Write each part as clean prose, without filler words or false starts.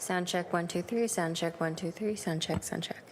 Sound check 1 2 3. Sound check 1 2 3. Sound check. Sound check.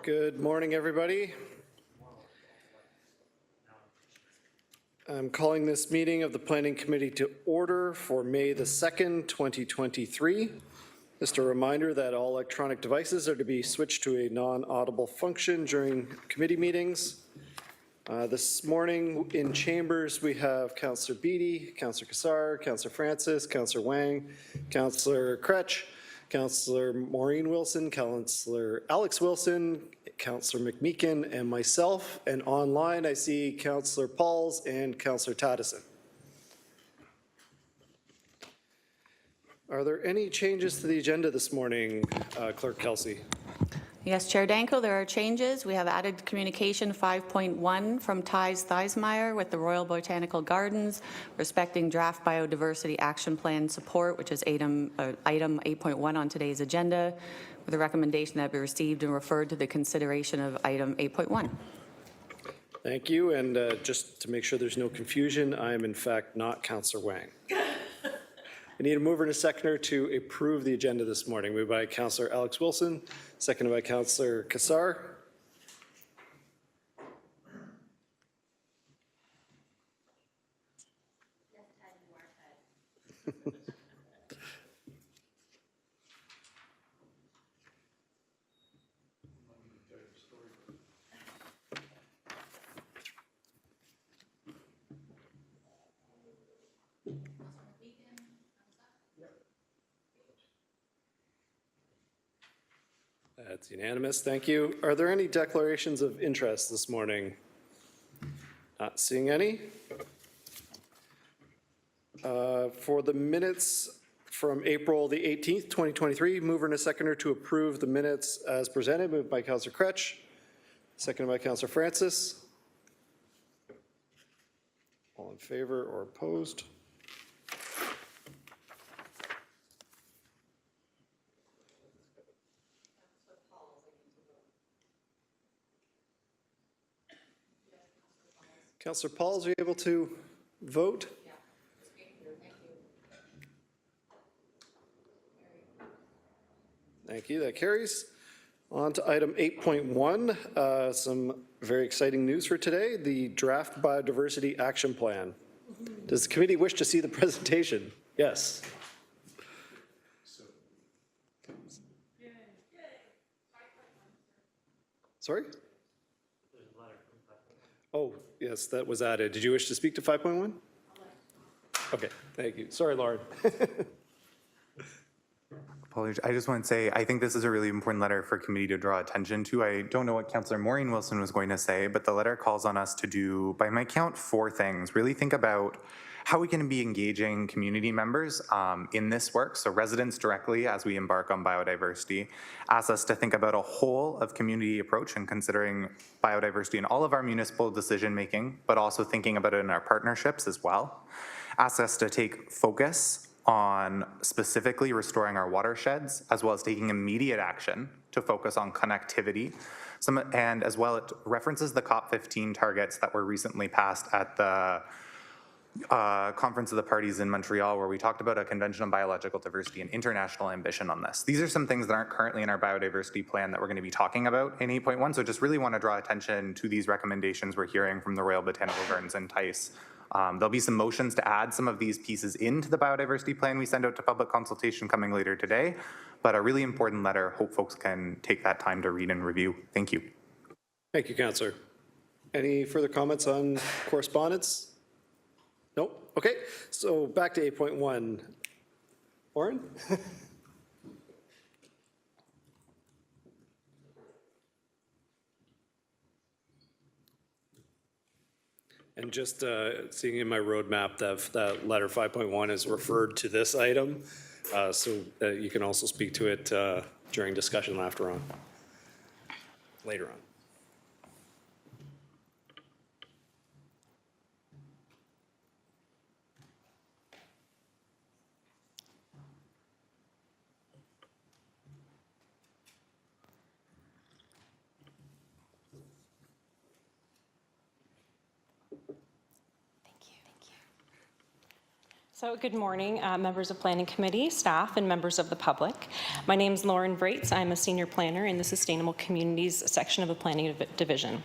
Good morning, everybody. I'm calling this meeting of the Planning Committee to order for May the 2nd, 2023. Just a reminder that all electronic devices are to be switched to a non-audible function during committee meetings. This morning in chambers, we have Councillor Beattie, Councillor Cassar, Councillor Francis, Councillor Wang, Councillor Kretsch, Councillor Maureen Wilson, Councillor Alex Wilson, Councillor McMeekin, and myself. And online, I see Councillor Pauls and Councillor Taddison. Are there any changes to the agenda this morning, Clerk Kelsey? Yes, Chair Danko, there are changes. We have added communication 5.1 from Ties Theismeyer with the Royal Botanical Gardens respecting draft biodiversity action plan support, which is item 8.1 on today's agenda, with a recommendation that be received and referred to the consideration of item 8.1. Thank you. And just to make sure there's no confusion, I am in fact not Councillor Wang. I need a mover and a seconder to approve the agenda this morning. Moved by Councillor Alex Wilson, seconded by Councillor Cassar. That's unanimous. Thank you. Are there any declarations of interest this morning? Not seeing any. For the minutes from April the 18th, 2023, mover and a seconder to approve the minutes as presented. Moved by Councillor Kretsch, seconded by Councillor Francis. All in favor or opposed? Councillor Pauls, are you able to vote? Yeah. Thank you. That carries. On to item 8.1, some very exciting news for today, the Draft Biodiversity Action Plan. Does the committee wish to see the presentation? Yes. Sorry? Oh, yes, that was added. Did you wish to speak to 5.1? Okay, thank you. Sorry, Lauren. Apologies. I just want to say, I think this is a really important letter for committee to draw attention to. I don't know what Councillor Maureen Wilson was going to say, but the letter calls on us to do, by my count, 4 things. Really think about how we can be engaging community members in this work, so residents directly as we embark on biodiversity. Asks us to think about a whole of community approach and considering biodiversity in all of our municipal decision making, but also thinking about it in our partnerships as well. Asks us to take focus on specifically restoring our watersheds, as well as taking immediate action to focus on connectivity. And as well, it references the COP15 targets that were recently passed at the Conference of the Parties in Montreal, where we talked about a convention on biological diversity and international ambition on this. These are some things that aren't currently in our biodiversity plan that we're going to be talking about in 8.1, so just really want to draw attention to these recommendations we're hearing from the Royal Botanical Gardens and TICE. There'll be some motions to add some of these pieces into the biodiversity plan we send out to public consultation coming later today, but a really important letter. Hope folks can take that time to read and review. Thank you. Thank you, Councillor. Any further comments on correspondence? Nope. Okay, so back to 8.1. Lauren? And just seeing in my roadmap that letter 5.1 is referred to this item, so you can also speak to it during discussion later on. So good morning, members of Planning Committee, staff, and members of the public. My name is Lauren Vreitz. I'm a senior planner in the Sustainable Communities section of the Planning Division.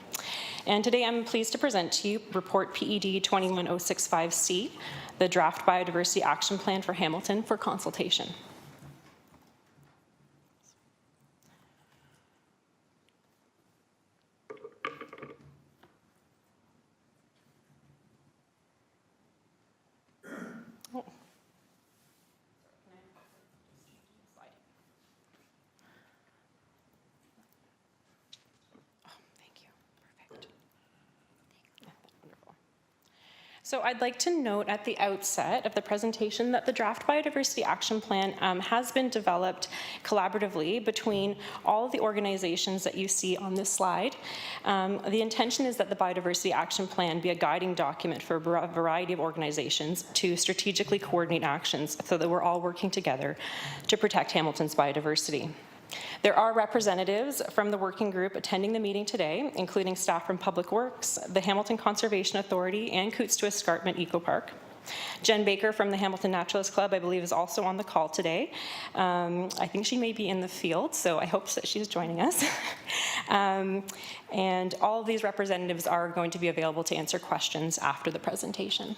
And today I'm pleased to present to you Report PED 21065C, the Draft Biodiversity Action Plan for Hamilton for consultation. So I'd like to note at the outset of the presentation that the Draft Biodiversity Action Plan has been developed collaboratively between all of the organizations that you see on this slide. The intention is that the Biodiversity Action Plan be a guiding document for a variety of organizations to strategically coordinate actions so that we're all working together to protect Hamilton's biodiversity. There are representatives from the working group attending the meeting today, including staff from Public Works, the Hamilton Conservation Authority, and Coutts to Escarpment Eco Park. Jen Baker from the Hamilton Naturalist Club, I believe, is also on the call today. I think she may be in the field, so I hope that she's joining us. And all of these representatives are going to be available to answer questions after the presentation.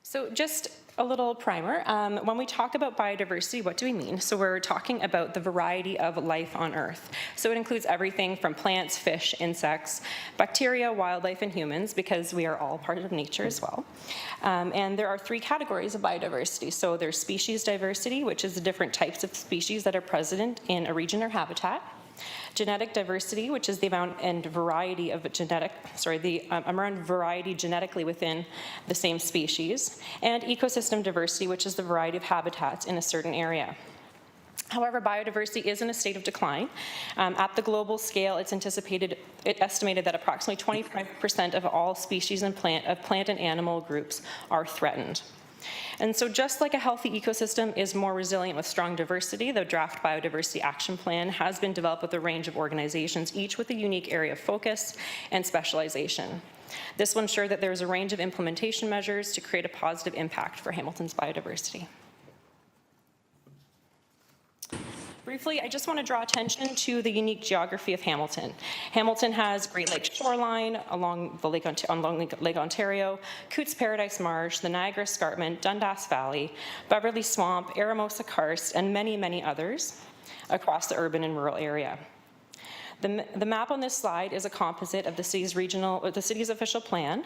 So just a little primer. When we talk about biodiversity, what do we mean? So we're talking about the variety of life on Earth. So it includes everything from plants, fish, insects, bacteria, wildlife, and humans, because we are all part of nature as well. And there are three categories of biodiversity. So there's species diversity, which is the different types of species that are present in a region or habitat. Genetic diversity, which is the amount and variety of amount of variety genetically within the same species, and ecosystem diversity, which is the variety of habitats in a certain area. However, biodiversity is in a state of decline. At the global scale, it's estimated that approximately 25% of all species and plant and animal groups are threatened. And so just like a healthy ecosystem is more resilient with strong diversity, the Draft Biodiversity Action Plan has been developed with a range of organizations, each with a unique area of focus and specialization. This will ensure that there's a range of implementation measures to create a positive impact for Hamilton's biodiversity. Briefly, I just want to draw attention to the unique geography of Hamilton. Hamilton has Great Lakes shoreline along Lake Ontario, Coutts Paradise Marsh, the Niagara Escarpment, Dundas Valley, Beverly Swamp, Aramosa Karst, and many, many others across the urban and rural area. The map on this slide is a composite of the city's official plan,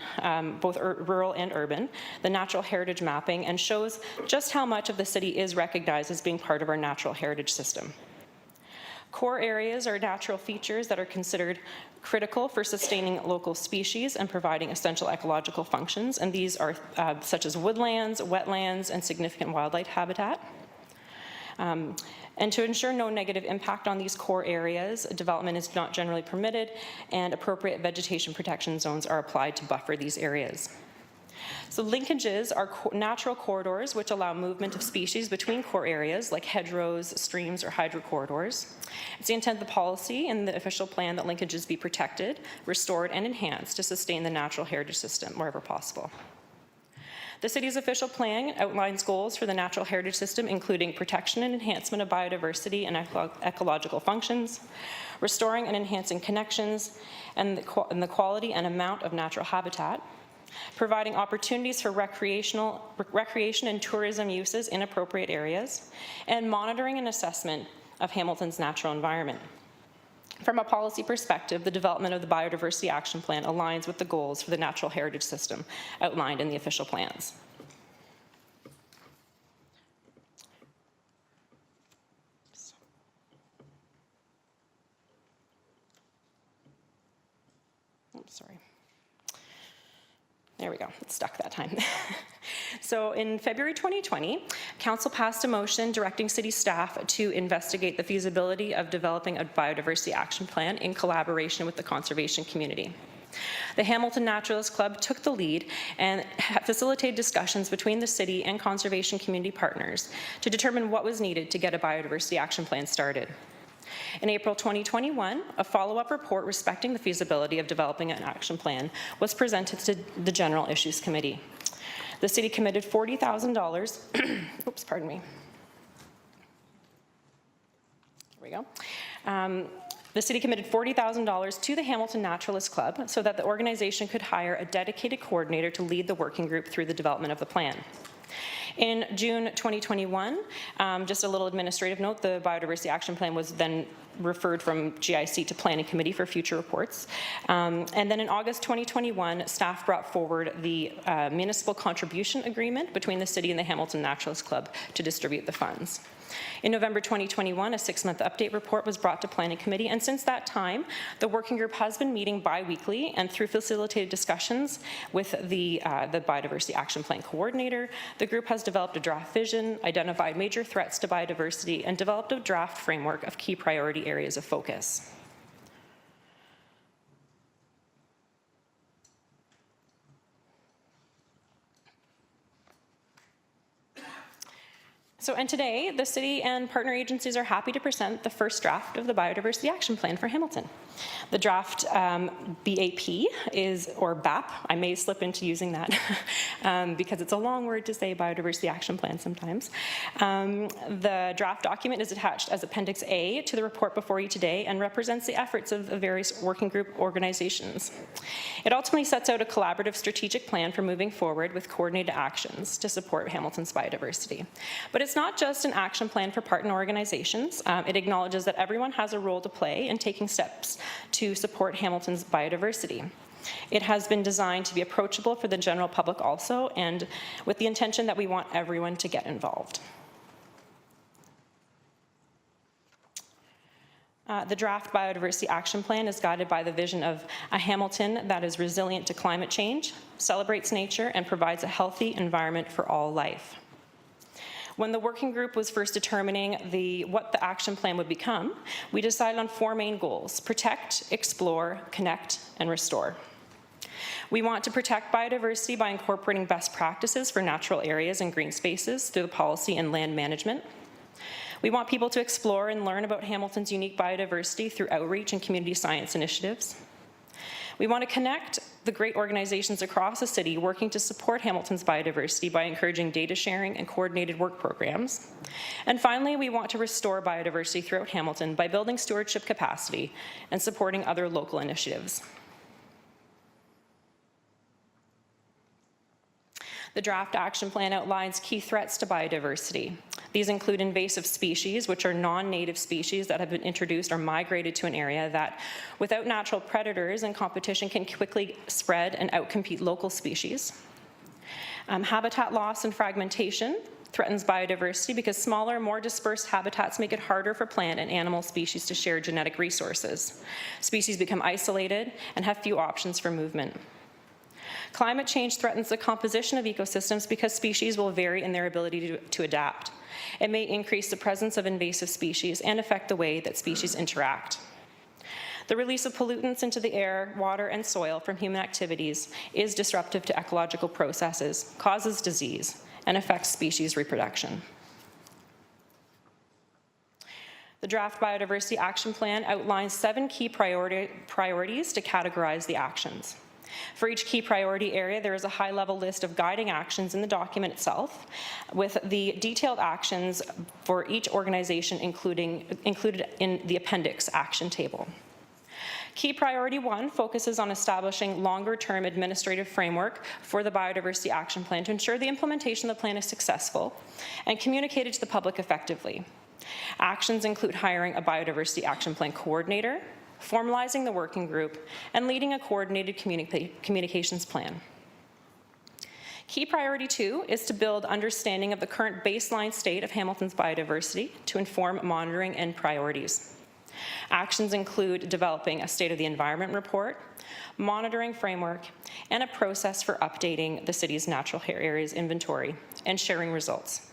both rural and urban, the natural heritage mapping, and shows just how much of the city is recognized as being part of our natural heritage system. Core areas are natural features that are considered critical for sustaining local species and providing essential ecological functions, and these are such as woodlands, wetlands, and significant wildlife habitat. And to ensure no negative impact on these core areas, development is not generally permitted, and appropriate vegetation protection zones are applied to buffer these areas. So linkages are natural corridors which allow movement of species between core areas like hedgerows, streams, or hydro corridors. It's the intent of the policy and the official plan that linkages be protected, restored, and enhanced to sustain the natural heritage system wherever possible. The city's official plan outlines goals for the natural heritage system, including protection and enhancement of biodiversity and ecological functions, restoring and enhancing connections, and the quality and amount of natural habitat, providing opportunities for recreation and tourism uses in appropriate areas, and monitoring and assessment of Hamilton's natural environment. From a policy perspective, the development of the Biodiversity Action Plan aligns with the goals for the natural heritage system outlined in the official plans. Oops, sorry. There we go, it stuck that time. So in February 2020, Council passed a motion directing city staff to investigate the feasibility of developing a biodiversity action plan in collaboration with the conservation community. The Hamilton Naturalist Club took the lead and facilitated discussions between the city and conservation community partners to determine what was needed to get a biodiversity action plan started. In April 2021, a follow-up report respecting the feasibility of developing an action plan was presented to the General Issues Committee. The city committed $40,000, oops, pardon me. Here we go. The city committed $40,000 to the Hamilton Naturalist Club so that the organization could hire a dedicated coordinator to lead the working group through the development of the plan. In June 2021, just a little administrative note, the Biodiversity Action Plan was then referred from GIC to Planning Committee for future reports. And then in August 2021, staff brought forward the municipal contribution agreement between the city and the Hamilton Naturalist Club to distribute the funds. In November 2021, a 6-month update report was brought to Planning Committee, and since that time, the working group has been meeting bi-weekly and through facilitated discussions with the Biodiversity Action Plan coordinator. The group has developed a draft vision, identified major threats to biodiversity, and developed a draft framework of key priority areas of focus. And today, the city and partner agencies are happy to present the first draft of the Biodiversity Action Plan for Hamilton. The draft BAP is, or BAP, I may slip into using that because it's a long word to say Biodiversity Action Plan sometimes. The draft document is attached as Appendix A to the report before you today and represents the efforts of the various working group organizations. It ultimately sets out a collaborative strategic plan for moving forward with coordinated actions to support Hamilton's biodiversity. But it's not just an action plan for partner organizations. It acknowledges that everyone has a role to play in taking steps to support Hamilton's biodiversity. It has been designed to be approachable for the general public also, and with the intention that we want everyone to get involved. The draft Biodiversity Action Plan is guided by the vision of a Hamilton that is resilient to climate change, celebrates nature, and provides a healthy environment for all life. When the working group was first determining what the action plan would become, we decided on 4 main goals: protect, explore, connect, and restore. We want to protect biodiversity by incorporating best practices for natural areas and green spaces through the policy and land management. We want people to explore and learn about Hamilton's unique biodiversity through outreach and community science initiatives. We want to connect the great organizations across the city working to support Hamilton's biodiversity by encouraging data sharing and coordinated work programs. And finally, we want to restore biodiversity throughout Hamilton by building stewardship capacity and supporting other local initiatives. The draft action plan outlines key threats to biodiversity. These include invasive species, which are non-native species that have been introduced or migrated to an area that, without natural predators and competition, can quickly spread and outcompete local species. Habitat loss and fragmentation threatens biodiversity because smaller, more dispersed habitats make it harder for plant and animal species to share genetic resources. Species become isolated and have few options for movement. Climate change threatens the composition of ecosystems because species will vary in their ability to adapt. It may increase the presence of invasive species and affect the way that species interact. The release of pollutants into the air, water, and soil from human activities is disruptive to ecological processes, causes disease, and affects species reproduction. The draft Biodiversity Action Plan outlines 7 key priorities to categorize the actions. For each key priority area, there is a high-level list of guiding actions in the document itself, with the detailed actions for each organization included in the appendix action table. Key priority 1 focuses on establishing longer-term administrative framework for the Biodiversity Action Plan to ensure the implementation of the plan is successful and communicated to the public effectively. Actions include hiring a Biodiversity Action Plan coordinator, formalizing the working group, and leading a coordinated communications plan. Key priority 2 is to build understanding of the current baseline state of Hamilton's biodiversity to inform monitoring and priorities. Actions include developing a state of the environment report, monitoring framework, and a process for updating the city's natural areas inventory and sharing results.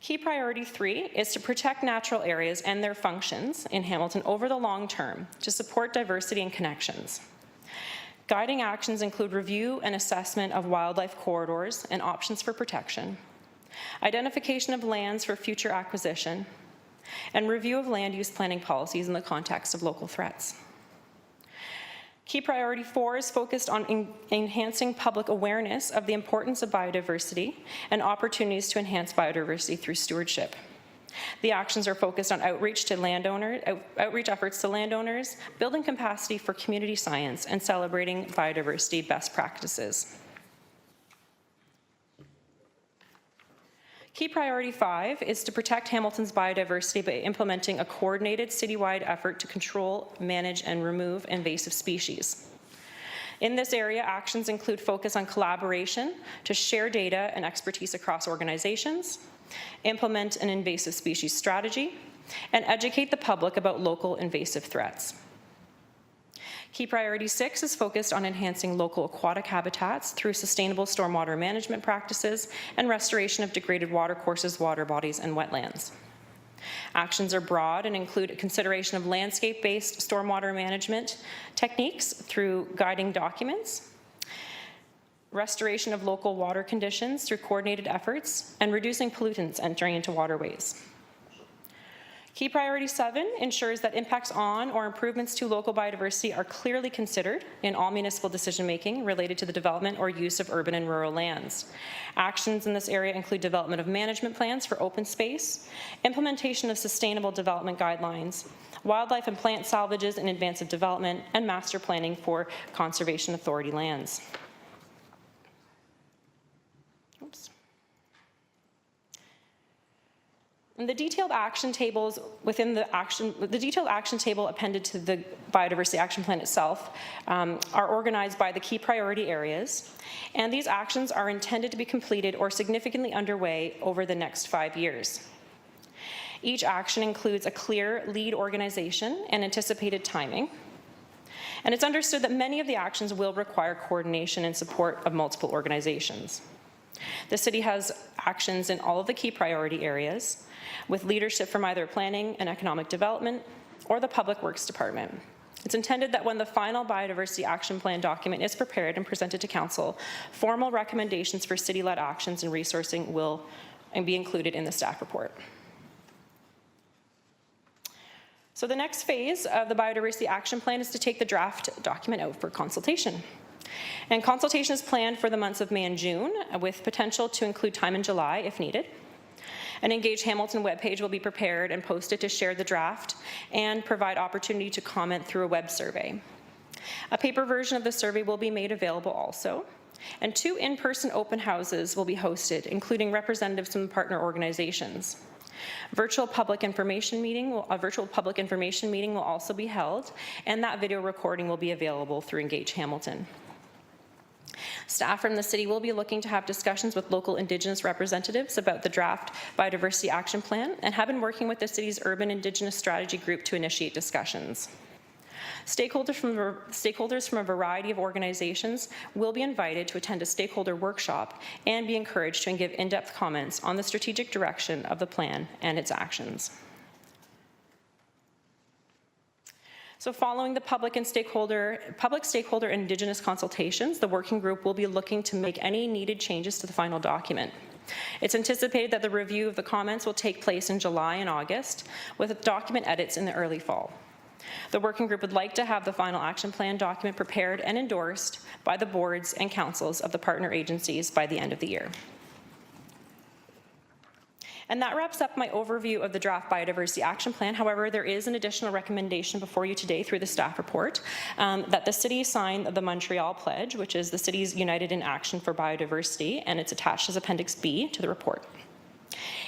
Key priority 3 is to protect natural areas and their functions in Hamilton over the long term to support diversity and connections. Guiding actions include review and assessment of wildlife corridors and options for protection, identification of lands for future acquisition, and review of land use planning policies in the context of local threats. Key priority 4 is focused on enhancing public awareness of the importance of biodiversity and opportunities to enhance biodiversity through stewardship. The actions are focused on outreach efforts to landowners, building capacity for community science, and celebrating biodiversity best practices. Key priority 5 is to protect Hamilton's biodiversity by implementing a coordinated citywide effort to control, manage, and remove invasive species. In this area, actions include focus on collaboration to share data and expertise across organizations, implement an invasive species strategy, and educate the public about local invasive threats. Key priority 6 is focused on enhancing local aquatic habitats through sustainable stormwater management practices and restoration of degraded watercourses, water bodies, and wetlands. Actions are broad and include consideration of landscape-based stormwater management techniques through guiding documents, restoration of local water conditions through coordinated efforts, and reducing pollutants entering into waterways. Key priority 7 ensures that impacts on or improvements to local biodiversity are clearly considered in all municipal decision-making related to the development or use of urban and rural lands. Actions in this area include development of management plans for open space, implementation of sustainable development guidelines, wildlife and plant salvages in advance of development, and master planning for conservation authority lands. And the detailed action tables within the detailed action table appended to the Biodiversity Action Plan itself are organized by the key priority areas, and these actions are intended to be completed or significantly underway over the next 5 years. Each action includes a clear lead organization and anticipated timing, and it's understood that many of the actions will require coordination and support of multiple organizations. The city has actions in all of the key priority areas, with leadership from either planning and economic development or the Public Works Department. It's intended that when the final Biodiversity Action Plan document is prepared and presented to Council, formal recommendations for city-led actions and resourcing will be included in the staff report. So the next phase of the Biodiversity Action Plan is to take the draft document out for consultation. And consultation is planned for the months of May and June, with potential to include time in July if needed. An Engage Hamilton webpage will be prepared and posted to share the draft and provide opportunity to comment through a web survey. A paper version of the survey will be made available also, and 2 in-person open houses will be hosted, including representatives from partner organizations. A virtual public information meeting will also be held, and that video recording will be available through Engage Hamilton. Staff from the city will be looking to have discussions with local Indigenous representatives about the draft Biodiversity Action Plan and have been working with the city's Urban Indigenous Strategy Group to initiate discussions. Stakeholders from a variety of organizations will be invited to attend a stakeholder workshop and be encouraged to give in-depth comments on the strategic direction of the plan and its actions. So following the public stakeholder and Indigenous consultations, the working group will be looking to make any needed changes to the final document. It's anticipated that the review of the comments will take place in July and August, with document edits in the early fall. The working group would like to have the final action plan document prepared and endorsed by the boards and councils of the partner agencies by the end of the year. And that wraps up my overview of the draft Biodiversity Action Plan. However, there is an additional recommendation before you today through the staff report that the city sign the Montreal Pledge, which is the city's United in Action for Biodiversity, and it's attached as Appendix B to the report.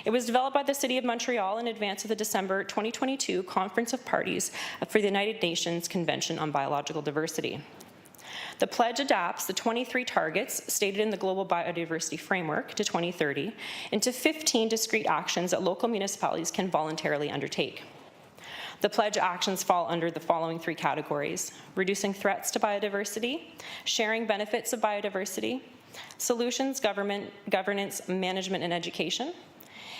It was developed by the City of Montreal in advance of the December 2022 Conference of Parties for the United Nations Convention on Biological Diversity. The pledge adapts the 23 targets stated in the Global Biodiversity Framework to 2030 into 15 discrete actions that local municipalities can voluntarily undertake. The pledge actions fall under the following 3 categories: reducing threats to biodiversity, sharing benefits of biodiversity, solutions, governance, management, and education.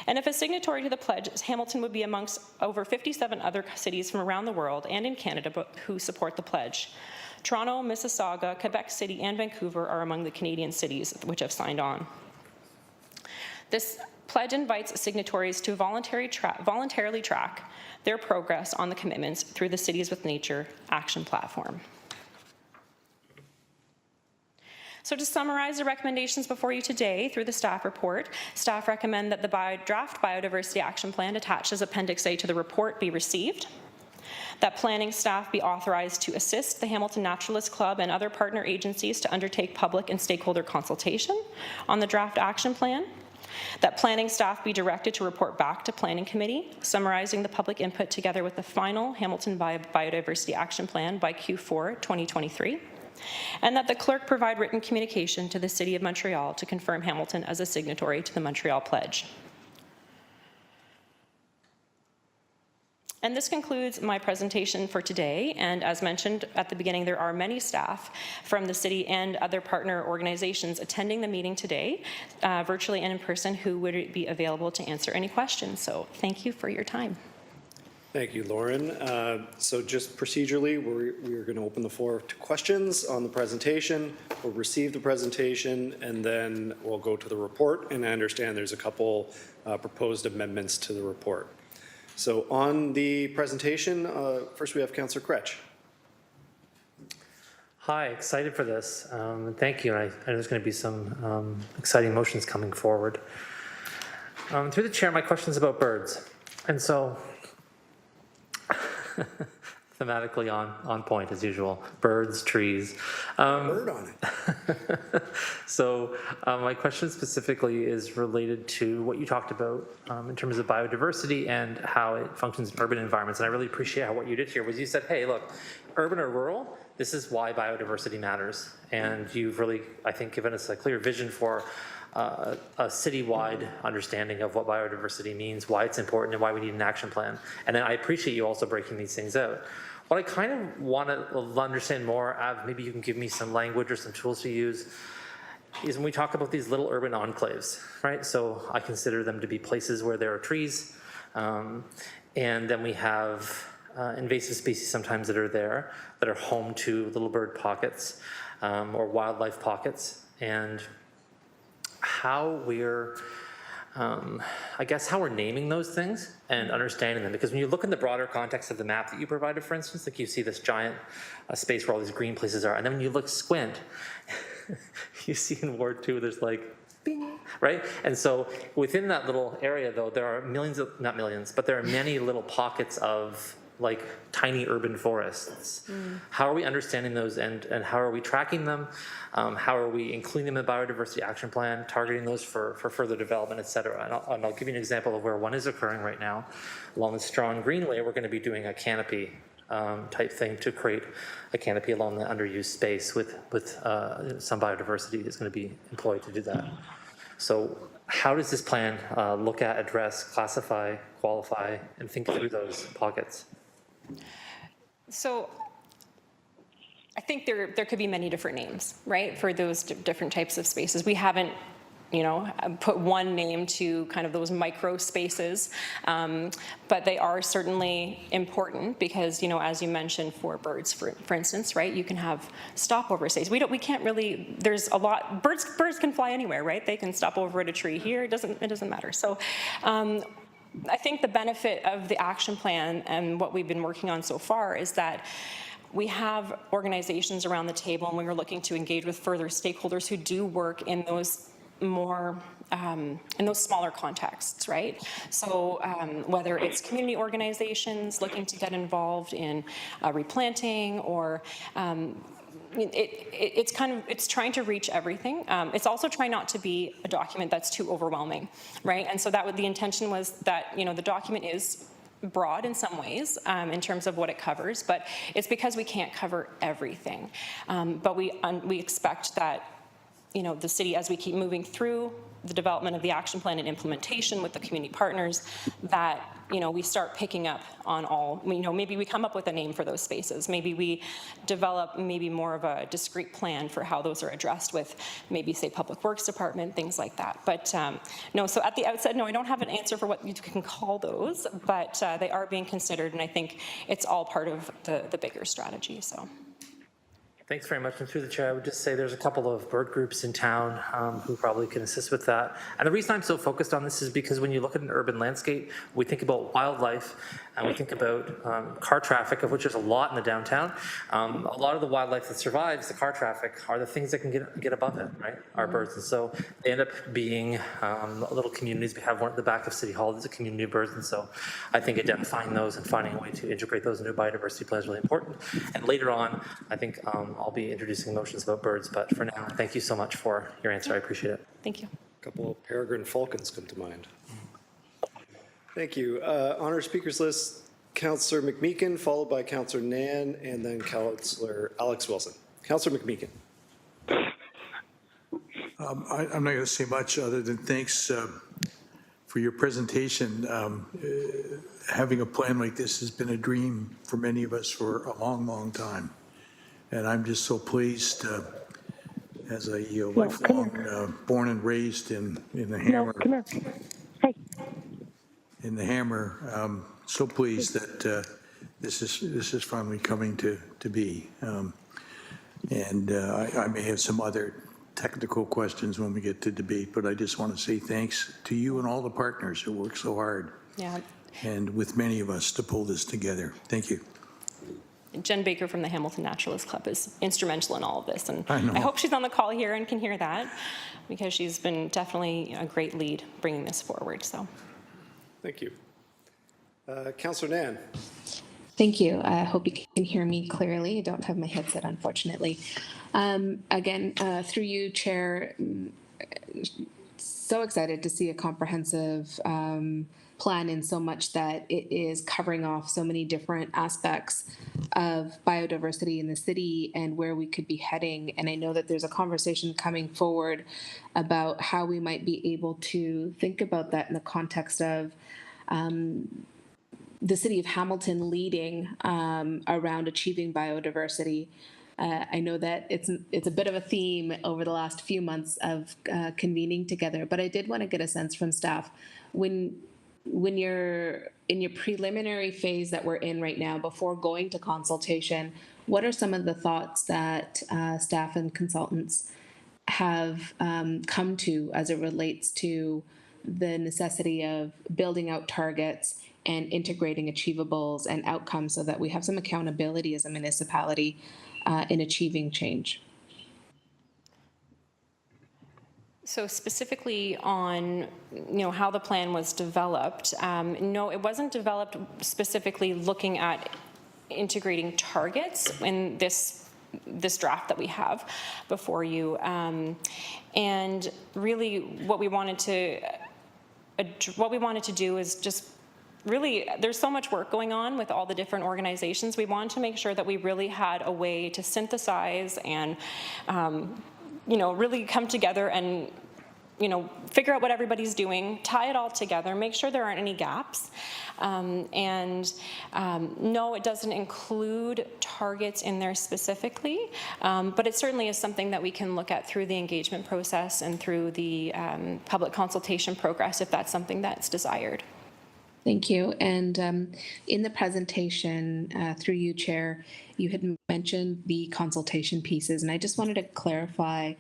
And if a signatory to the pledge, Hamilton would be amongst over 57 other cities from around the world and in Canada who support the pledge. Toronto, Mississauga, Quebec City, and Vancouver are among the Canadian cities which have signed on. This pledge invites signatories to voluntarily track their progress on the commitments through the Cities with Nature action platform. So to summarize the recommendations before you today through the staff report, staff recommend that the draft Biodiversity Action Plan attached as Appendix A to the report be received, that planning staff be authorized to assist the Hamilton Naturalist Club and other partner agencies to undertake public and stakeholder consultation on the draft action plan, that planning staff be directed to report back to Planning Committee, summarizing the public input together with the final Hamilton Biodiversity Action Plan by Q4 2023, and that the clerk provide written communication to the City of Montreal to confirm Hamilton as a signatory to the Montreal Pledge. And this concludes my presentation for today. And as mentioned at the beginning, there are many staff from the city and other partner organizations attending the meeting today, virtually and in person, who would be available to answer any questions. So thank you for your time. Thank you, Lauren. So just procedurally, we're going to open the floor to questions on the presentation. We'll receive the presentation, and then we'll go to the report. And I understand there's a couple proposed amendments to the report. So on the presentation, first we have Councillor Kretsch. Hi, excited for this. Thank you. And I know there's going to be some exciting motions coming forward. Through the chair, my question is about birds. And so, thematically on point as usual, birds, trees. Bird on it. So my question specifically is related to what you talked about in terms of biodiversity and how it functions in urban environments. And I really appreciate how what you did here was you said, hey, look, urban or rural, this is why biodiversity matters. And you've really, I think, given us a clear vision for a citywide understanding of what biodiversity means, why it's important, and why we need an action plan. And then I appreciate you also breaking these things out. What I kind of want to understand more, maybe you can give me some language or some tools to use, is when we talk about these little urban enclaves, right? So I consider them to be places where there are trees, and then we have invasive species sometimes that are there, that are home to little bird pockets or wildlife pockets, and how we're I guess how we're naming those things and understanding them. Because when you look in the broader context of the map that you provided, for instance, like you see this giant space where all these green places are, and then when you look squint, you see in Ward 2 there's like, bing, right? And so within that little area though, there are millions of, not millions, but there are many little pockets of like tiny urban forests. How are we understanding those and how are we tracking them? How are we including them in the Biodiversity Action Plan, targeting those for further development, et cetera? And I'll give you an example of where one is occurring right now. Along the Strong Greenway, we're going to be doing a canopy type thing to create a canopy along the underused space with some biodiversity that's going to be employed to do that. So how does this plan look at, address, classify, qualify, and think through those pockets? So I think there could be many different names, right, for those different types of spaces. We haven't, put one name to kind of those micro spaces, but they are certainly important because, as you mentioned, for birds, for instance, right, you can have stopover space. We can't really. There's a lot. Birds can fly anywhere, right? They can stop over at a tree here. It doesn't matter. So. I think the benefit of the action plan and what we've been working on so far is that we have organizations around the table and we are looking to engage with further stakeholders who do work in those more in those smaller contexts, right? So whether it's community organizations looking to get involved in replanting or it's trying to reach everything. It's also trying not to be a document that's too overwhelming, right? And so the intention was that, the document is broad in some ways in terms of what it covers, but it's because we can't cover everything. But we expect that, the city, as we keep moving through the development of the action plan and implementation with the community partners, that we start picking up on all, maybe we come up with a name for those spaces. Maybe we develop more of a discrete plan for how those are addressed with maybe, say, Public Works Department, things like that. But no, so at the outset, no, I don't have an answer for what you can call those, but they are being considered, and I think it's all part of the bigger strategy, so. Thanks very much. And through the chair, I would just say there's a couple of bird groups in town who probably can assist with that. And the reason I'm so focused on this is because when you look at an urban landscape, we think about wildlife and we think about car traffic, of which there's a lot in the downtown. A lot of the wildlife that survives the car traffic are the things that can get above it, right? Our birds. And so they end up being little communities. We have one at the back of City Hall that's a community of birds. And so I think identifying those and finding a way to integrate those into a biodiversity plan is really important. And later on, I think I'll be introducing motions about birds, but for now, thank you so much for your answer. I appreciate it. Thank you. A couple of peregrine falcons come to mind. Thank you. On our speakers list, Councillor McMeekin, followed by Councillor Nan, and then Councillor Alex Wilson. Councillor McMeekin. I'm not going to say much other than thanks for your presentation. Having a plan like this has been a dream for many of us for a long, long time. And I'm just so pleased as a lifelong born and raised in the Hammer. No, come here. Hey. In the Hammer, so pleased that this is finally coming to be. And I may have some other technical questions when we get to debate, but I just want to say thanks to you and all the partners who work so hard. Yeah. And with many of us to pull this together. Thank you. Jen Baker from the Hamilton Naturalist Club is instrumental in all of this, and I know. I hope she's on the call here and can hear that, because she's been definitely a great lead bringing this forward. So, Thank you. Councillor Nan. Thank you. I hope you can hear me clearly. I don't have my headset, unfortunately. Again, through you, Chair, so excited to see a comprehensive plan in so much that it is covering off so many different aspects of biodiversity in the city and where we could be heading. And I know that there's a conversation coming forward about how we might be able to think about that in the context of the city of Hamilton leading around achieving biodiversity. I know that it's a bit of a theme over the last few months of convening together, but I did want to get a sense from staff when you're in your preliminary phase that we're in right now before going to consultation, what are some of the thoughts that staff and consultants have come to as it relates to the necessity of building out targets and integrating achievables and outcomes so that we have some accountability as a municipality in achieving change? So specifically on, how the plan was developed, no, it wasn't developed specifically looking at integrating targets in this draft that we have before you. And really what we wanted to do is just really, there's so much work going on with all the different organizations. We wanted to make sure that we really had a way to synthesize and really come together and figure out what everybody's doing, tie it all together, make sure there aren't any gaps. No, it doesn't include targets in there specifically, but it certainly is something that we can look at through the engagement process and through the public consultation progress if that's something that's desired. Thank you. And in the presentation, through you, Chair, you had mentioned the consultation pieces, and I just wanted to clarify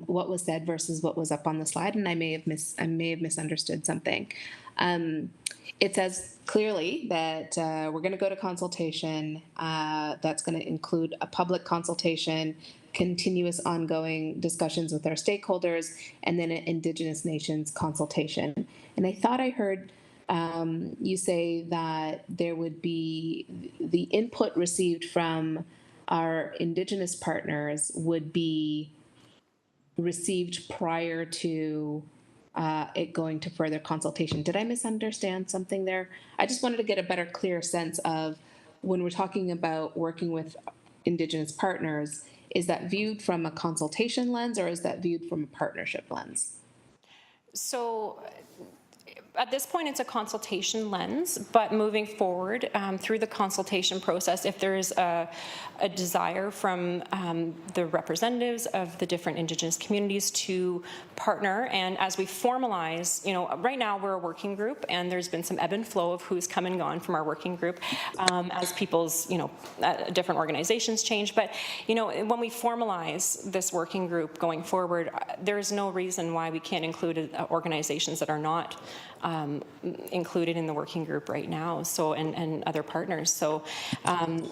what was said versus what was up on the slide, and I may have misunderstood something. It says clearly that we're going to go to consultation. That's going to include a public consultation, continuous ongoing discussions with our stakeholders, and then an Indigenous Nations consultation. And I thought I heard you say that there would be the input received from our Indigenous partners would be received prior to it going to further consultation. Did I misunderstand something there? I just wanted to get a better, clear sense of when we're talking about working with Indigenous partners, is that viewed from a consultation lens or is that viewed from a partnership lens? So At this point, it's a consultation lens, but moving forward through the consultation process, if there's a desire from the representatives of the different Indigenous communities to partner, and as we formalize, right now we're a working group, and there's been some ebb and flow of who's come and gone from our working group as people's, different organizations change. But, when we formalize this working group going forward, there's no reason why we can't include organizations that are not included in the working group right now, and other partners. So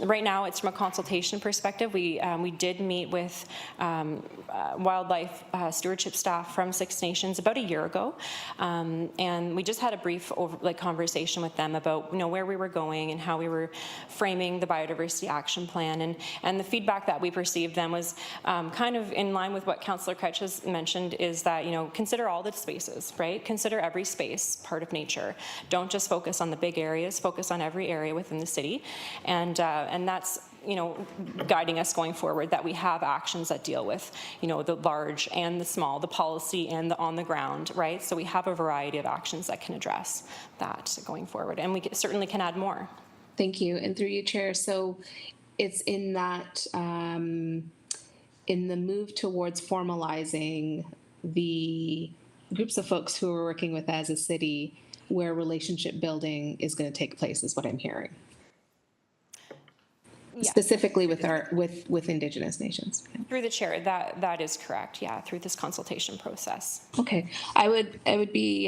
right now it's from a consultation perspective. We did meet with wildlife stewardship staff from Six Nations about a year ago, and we just had a brief conversation with them about where we were going and how we were framing the biodiversity action plan, and the feedback that we received then was kind of in line with what Councillor Kretsch has mentioned, is that consider all the spaces, right? Consider every space part of nature. Don't just focus on the big areas, focus on every area within the city, and that's guiding us going forward, that we have actions that deal with the large and the small, the policy and the on the ground, right? So we have a variety of actions that can address that going forward, and we certainly can add more. Thank you. And through you, Chair, so it's in that in the move towards formalizing the groups of folks who we're working with as a city, where relationship building is going to take place, is what I'm hearing. Yeah. Specifically with with Indigenous nations. Through the chair, that is correct. Yeah, through this consultation process. Okay, I would be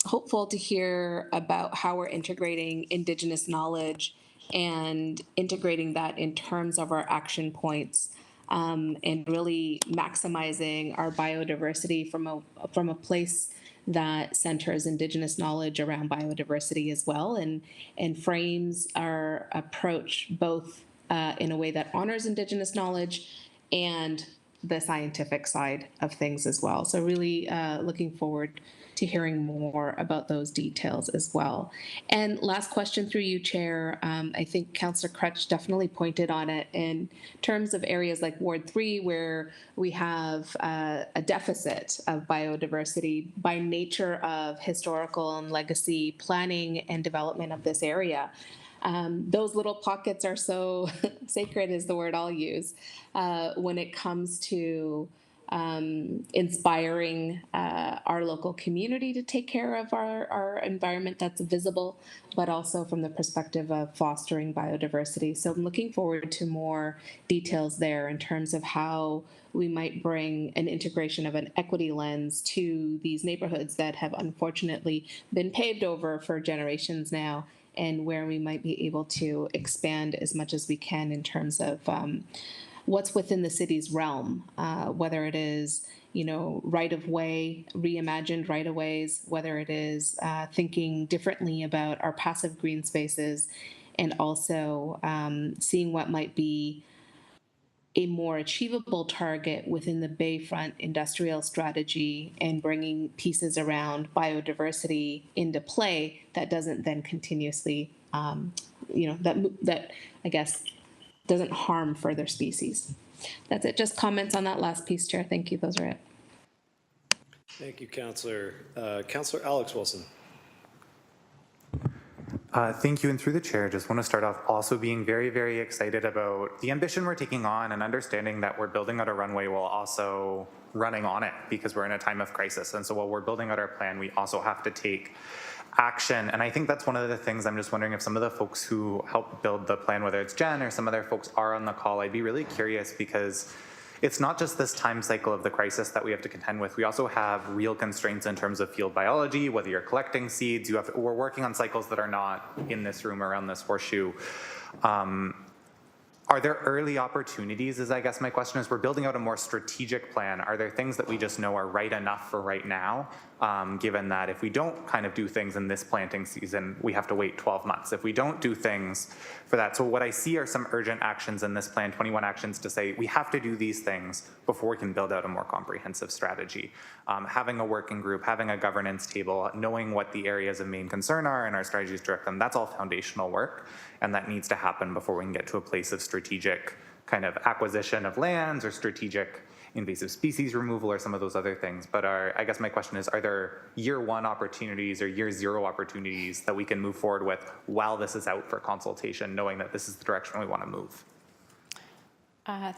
hopeful to hear about how we're integrating Indigenous knowledge and integrating that in terms of our action points. And really maximizing our biodiversity from a place that centers Indigenous knowledge around biodiversity as well, and frames our approach both in a way that honors Indigenous knowledge and the scientific side of things as well. So really looking forward to hearing more about those details as well. And last question through you, Chair. I think Councillor Kretsch definitely pointed on it in terms of areas like Ward 3, where we have a deficit of biodiversity by nature of historical and legacy planning and development of this area. Those little pockets are so sacred, is the word I'll use, when it comes to inspiring our local community to take care of our environment that's visible, but also from the perspective of fostering biodiversity. So I'm looking forward to more details there in terms of how we might bring an integration of an equity lens to these neighborhoods that have unfortunately been paved over for generations now, and where we might be able to expand as much as we can in terms of what's within the city's realm, whether it is, right-of-way, reimagined right-of-ways, whether it is thinking differently about our passive green spaces, and also seeing what might be a more achievable target within the Bayfront industrial strategy, and bringing pieces around biodiversity into play that doesn't then continuously, that I guess doesn't harm further species. That's it. Just comments on that last piece, Chair. Thank you. Those are it. Thank you, Councillor. Councillor Alex Wilson. Thank you, and through the chair, just want to start off also being very, very excited about the ambition we're taking on, and understanding that we're building out a runway while also running on it, because we're in a time of crisis. And so while we're building out our plan, we also have to take action. And I think that's one of the things I'm just wondering if some of the folks who help build the plan, whether it's Jen or some other folks, are on the call. I'd be really curious, because it's not just this time cycle of the crisis that we have to contend with. We also have real constraints in terms of field biology, whether you're collecting seeds, we're working on cycles that are not in this room around this horseshoe. Are there early opportunities, is I guess my question is. We're building out a more strategic plan. Are there things that we just know are right enough for right now, given that if we don't kind of do things in this planting season, we have to wait 12 months. If we don't do things for that. So what I see are some urgent actions in this plan, 21 actions to say we have to do these things before we can build out a more comprehensive strategy. Having a working group, having a governance table, knowing what the areas of main concern are and our strategies direct them, that's all foundational work. And that needs to happen before we can get to a place of strategic kind of acquisition of lands or strategic invasive species removal or some of those other things. But I guess my question is, are there year one opportunities or year zero opportunities that we can move forward with while this is out for consultation, knowing that this is the direction we want to move?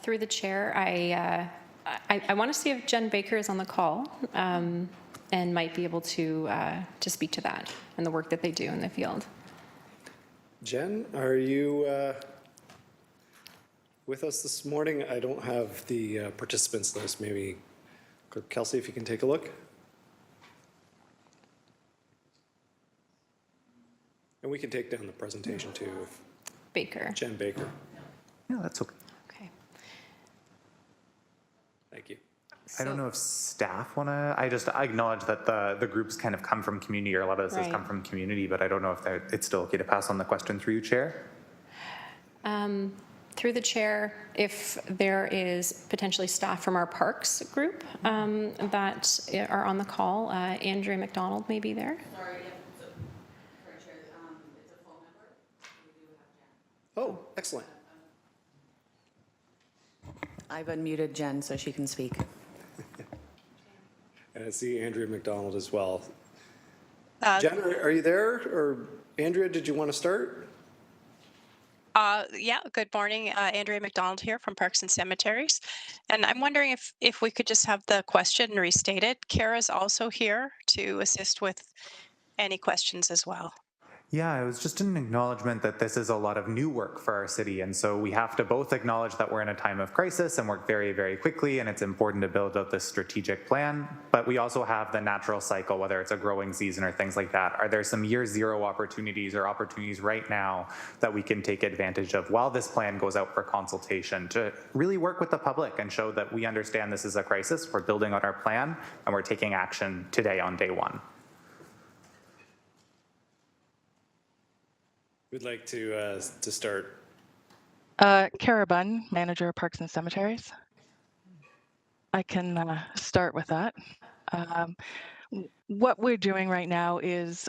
Through the chair, I want to see if Jen Baker is on the call and might be able to speak to that and the work that they do in the field. Jen, are you with us this morning? I don't have the participants list. Maybe Clerk Kelsey, if you can take a look. And we can take down the presentation too, if Baker. Jen Baker. Yeah, that's okay. Okay. Thank you. I don't know if staff want to, I acknowledge that the groups kind of come from community, or a lot of this has Right. come from community, but I don't know if it's still okay to pass on the question through you, Chair. Through the chair, if there is potentially staff from our parks group that are on the call, Andrea McDonald may be there. Oh, excellent. I've unmuted Jen so she can speak. And I see Andrea McDonald as well. Jen, are you there? Or Andrea, did you want to start? Yeah, good morning. Andrea McDonald here from Parks and Cemeteries. And I'm wondering if we could just have the question restated. Kara's also here to assist with any questions as well. Yeah, it was just an acknowledgement that this is a lot of new work for our city. And so we have to both acknowledge that we're in a time of crisis and work very, very quickly. And it's important to build out this strategic plan. But we also have the natural cycle, whether it's a growing season or things like that. Are there some year zero opportunities or opportunities right now that we can take advantage of while this plan goes out for consultation to really work with the public and show that we understand this is a crisis, we're building on our plan, and we're taking action today on day one? We'd like to start. Kara Bunn, Manager of Parks and Cemeteries. I can start with that. What we're doing right now is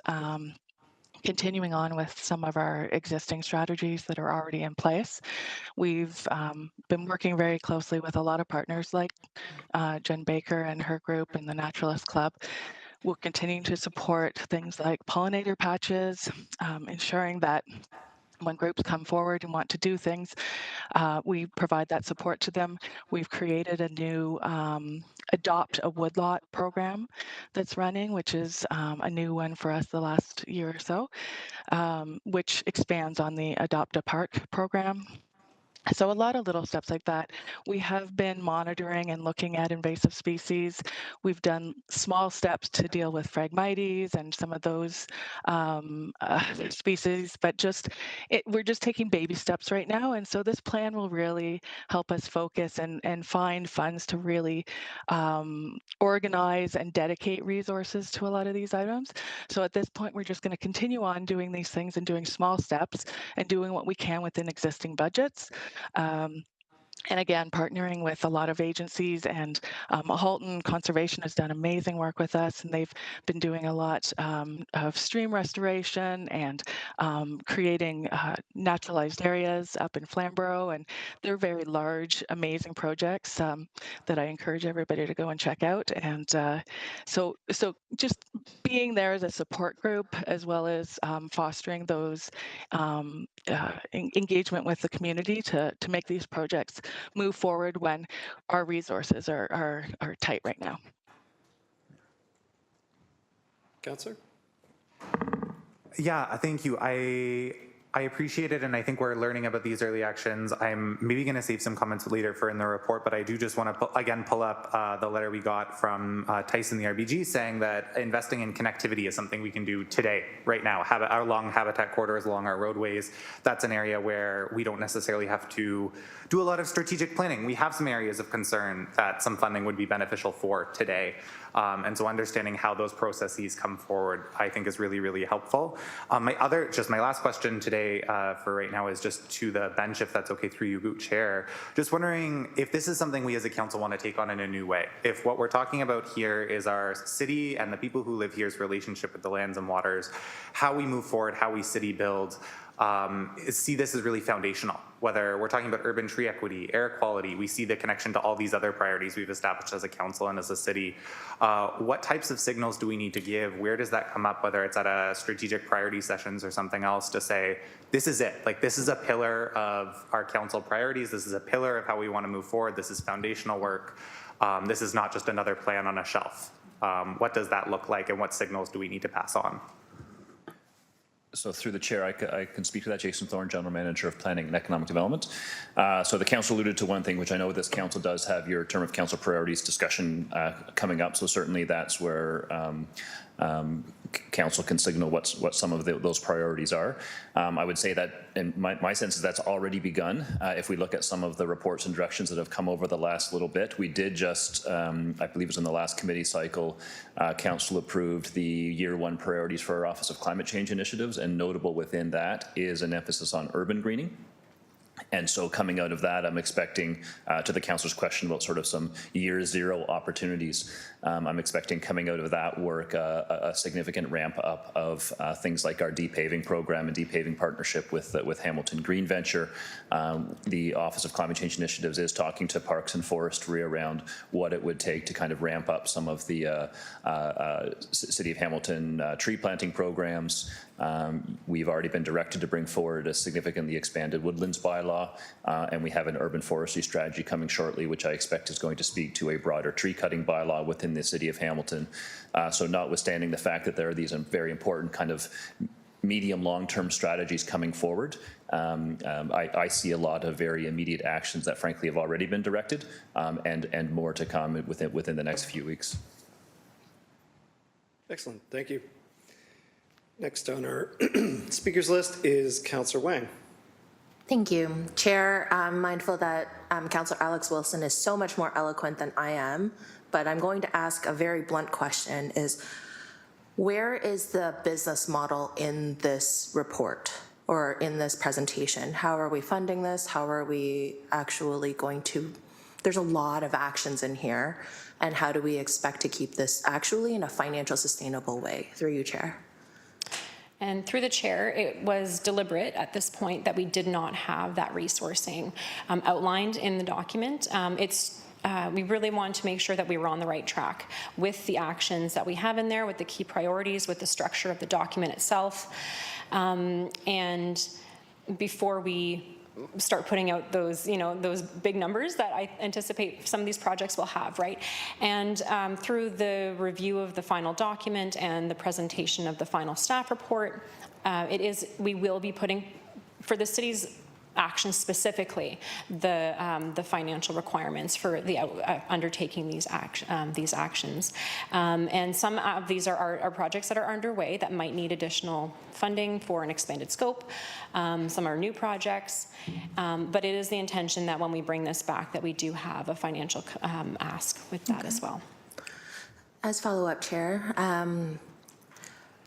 continuing on with some of our existing strategies that are already in place. We've been working very closely with a lot of partners like Jen Baker and her group and the Naturalist Club. We're continuing to support things like pollinator patches, ensuring that when groups come forward and want to do things, we provide that support to them. We've created a new Adopt a Woodlot program that's running, which is a new one for us the last year or so, which expands on the Adopt a Park program. So a lot of little steps like that. We have been monitoring and looking at invasive species. We've done small steps to deal with Phragmites and some of those species, but we're just taking baby steps right now. And so this plan will really help us focus and find funds to really organize and dedicate resources to a lot of these items. So at this point, we're just going to continue on doing these things and doing small steps and doing what we can within existing budgets. And again, partnering with a lot of agencies, and Halton Conservation has done amazing work with us, and they've been doing a lot of stream restoration and creating naturalized areas up in Flamborough, and they're very large, amazing projects that I encourage everybody to go and check out. And so just being there as a support group, as well as fostering those engagement with the community to make these projects move forward when our resources are tight right now. Councillor? Yeah, thank you. I appreciate it, and I think we're learning about these early actions. I'm maybe going to save some comments later for in the report, but I do just want to, again, pull up the letter we got from Tyson, the RBG, saying that investing in connectivity is something we can do today, right now. Along habitat corridors, along our roadways, that's an area where we don't necessarily have to do a lot of strategic planning. We have some areas of concern that some funding would be beneficial for today. And so understanding how those processes come forward, I think, is really, really helpful. My last question today for right now is just to the bench, if that's okay through you, Chair. Just wondering if this is something we as a council want to take on in a new way. If what we're talking about here is our city and the people who live here's relationship with the lands and waters, how we move forward, how we city build, see this as really foundational. Whether we're talking about urban tree equity, air quality, we see the connection to all these other priorities we've established as a council and as a city. What types of signals do we need to give? Where does that come up, whether it's at a strategic priority sessions or something else, to say, this is it. Like, this is a pillar of our council priorities. This is a pillar of how we want to move forward. This is foundational work. This is not just another plan on a shelf. What does that look like, and what signals do we need to pass on? So through the chair, I can speak to that. Jason Thorne, General Manager of Planning and Economic Development. So the council alluded to one thing, which I know this council does have your term of council priorities discussion coming up. So certainly that's where council can signal what some of those priorities are. I would say that, in my sense is that's already begun. If we look at some of the reports and directions that have come over the last little bit, we did just, I believe it was in the last committee cycle, council approved the year one priorities for our Office of Climate Change Initiatives, and notable within that is an emphasis on urban greening. And so coming out of that, I'm expecting, to the councilor's question about sort of some year zero opportunities, I'm expecting coming out of that work a significant ramp up of things like our depaving program and depaving partnership with Hamilton Green Venture. The Office of Climate Change Initiatives is talking to Parks and Forestry around what it would take to kind of ramp up some of the City of Hamilton tree planting programs. We've already been directed to bring forward a significantly expanded woodlands bylaw, and we have an urban forestry strategy coming shortly, which I expect is going to speak to a broader tree cutting bylaw within the City of Hamilton. So notwithstanding the fact that there are these very important kind of medium long-term strategies coming forward, I see a lot of very immediate actions that frankly have already been directed, and more to come within the next few weeks. Excellent, thank you. Next on our speakers list is Councillor Wang. Thank you. Chair, I'm mindful that Councillor Alex Wilson is so much more eloquent than I am, but I'm going to ask a very blunt question is, where is the business model in this report or in this presentation? How are we funding this? How are we actually going to, there's a lot of actions in here, and how do we expect to keep this actually in a financial sustainable way? Through you, Chair. And through the chair, it was deliberate at this point that we did not have that resourcing outlined in the document. We really wanted to make sure that we were on the right track with the actions that we have in there, with the key priorities, with the structure of the document itself. And before we start putting out those, those big numbers that I anticipate some of these projects will have, right? And through the review of the final document and the presentation of the final staff report, we will be putting, for the city's actions specifically, the financial requirements for the undertaking these actions. And some of these are projects that are underway that might need additional funding for an expanded scope. Some are new projects, but it is the intention that when we bring this back that we do have a financial ask with that as well. As follow-up, Chair,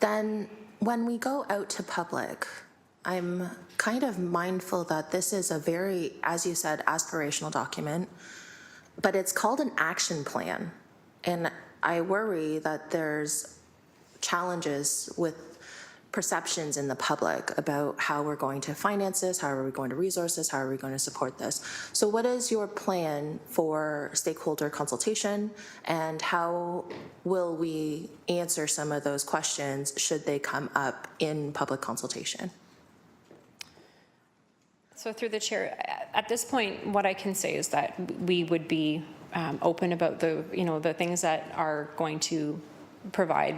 then when we go out to public, I'm kind of mindful that this is a very, as you said, aspirational document, but it's called an action plan. And I worry that there's challenges with perceptions in the public about how we're going to finance this, how are we going to resource this, how are we going to support this. So what is your plan for stakeholder consultation, and how will we answer some of those questions should they come up in public consultation? So through the chair, at this point, what I can say is that we would be open about the things that are going to provide.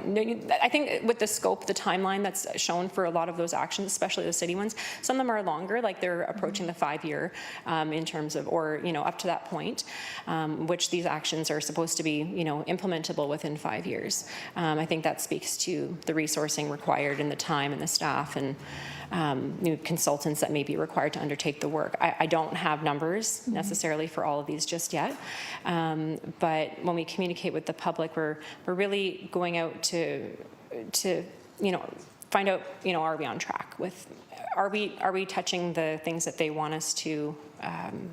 I think with the scope, the timeline that's shown for a lot of those actions, especially the city ones, some of them are longer, like they're approaching the 5-year in terms of, or up to that point, which these actions are supposed to be implementable within 5 years. I think that speaks to the resourcing required and the time and the staff and new consultants that may be required to undertake the work. I don't have numbers necessarily for all of these just yet, but when we communicate with the public, we're really going out to find out, are we on track with, are we touching the things that they want us to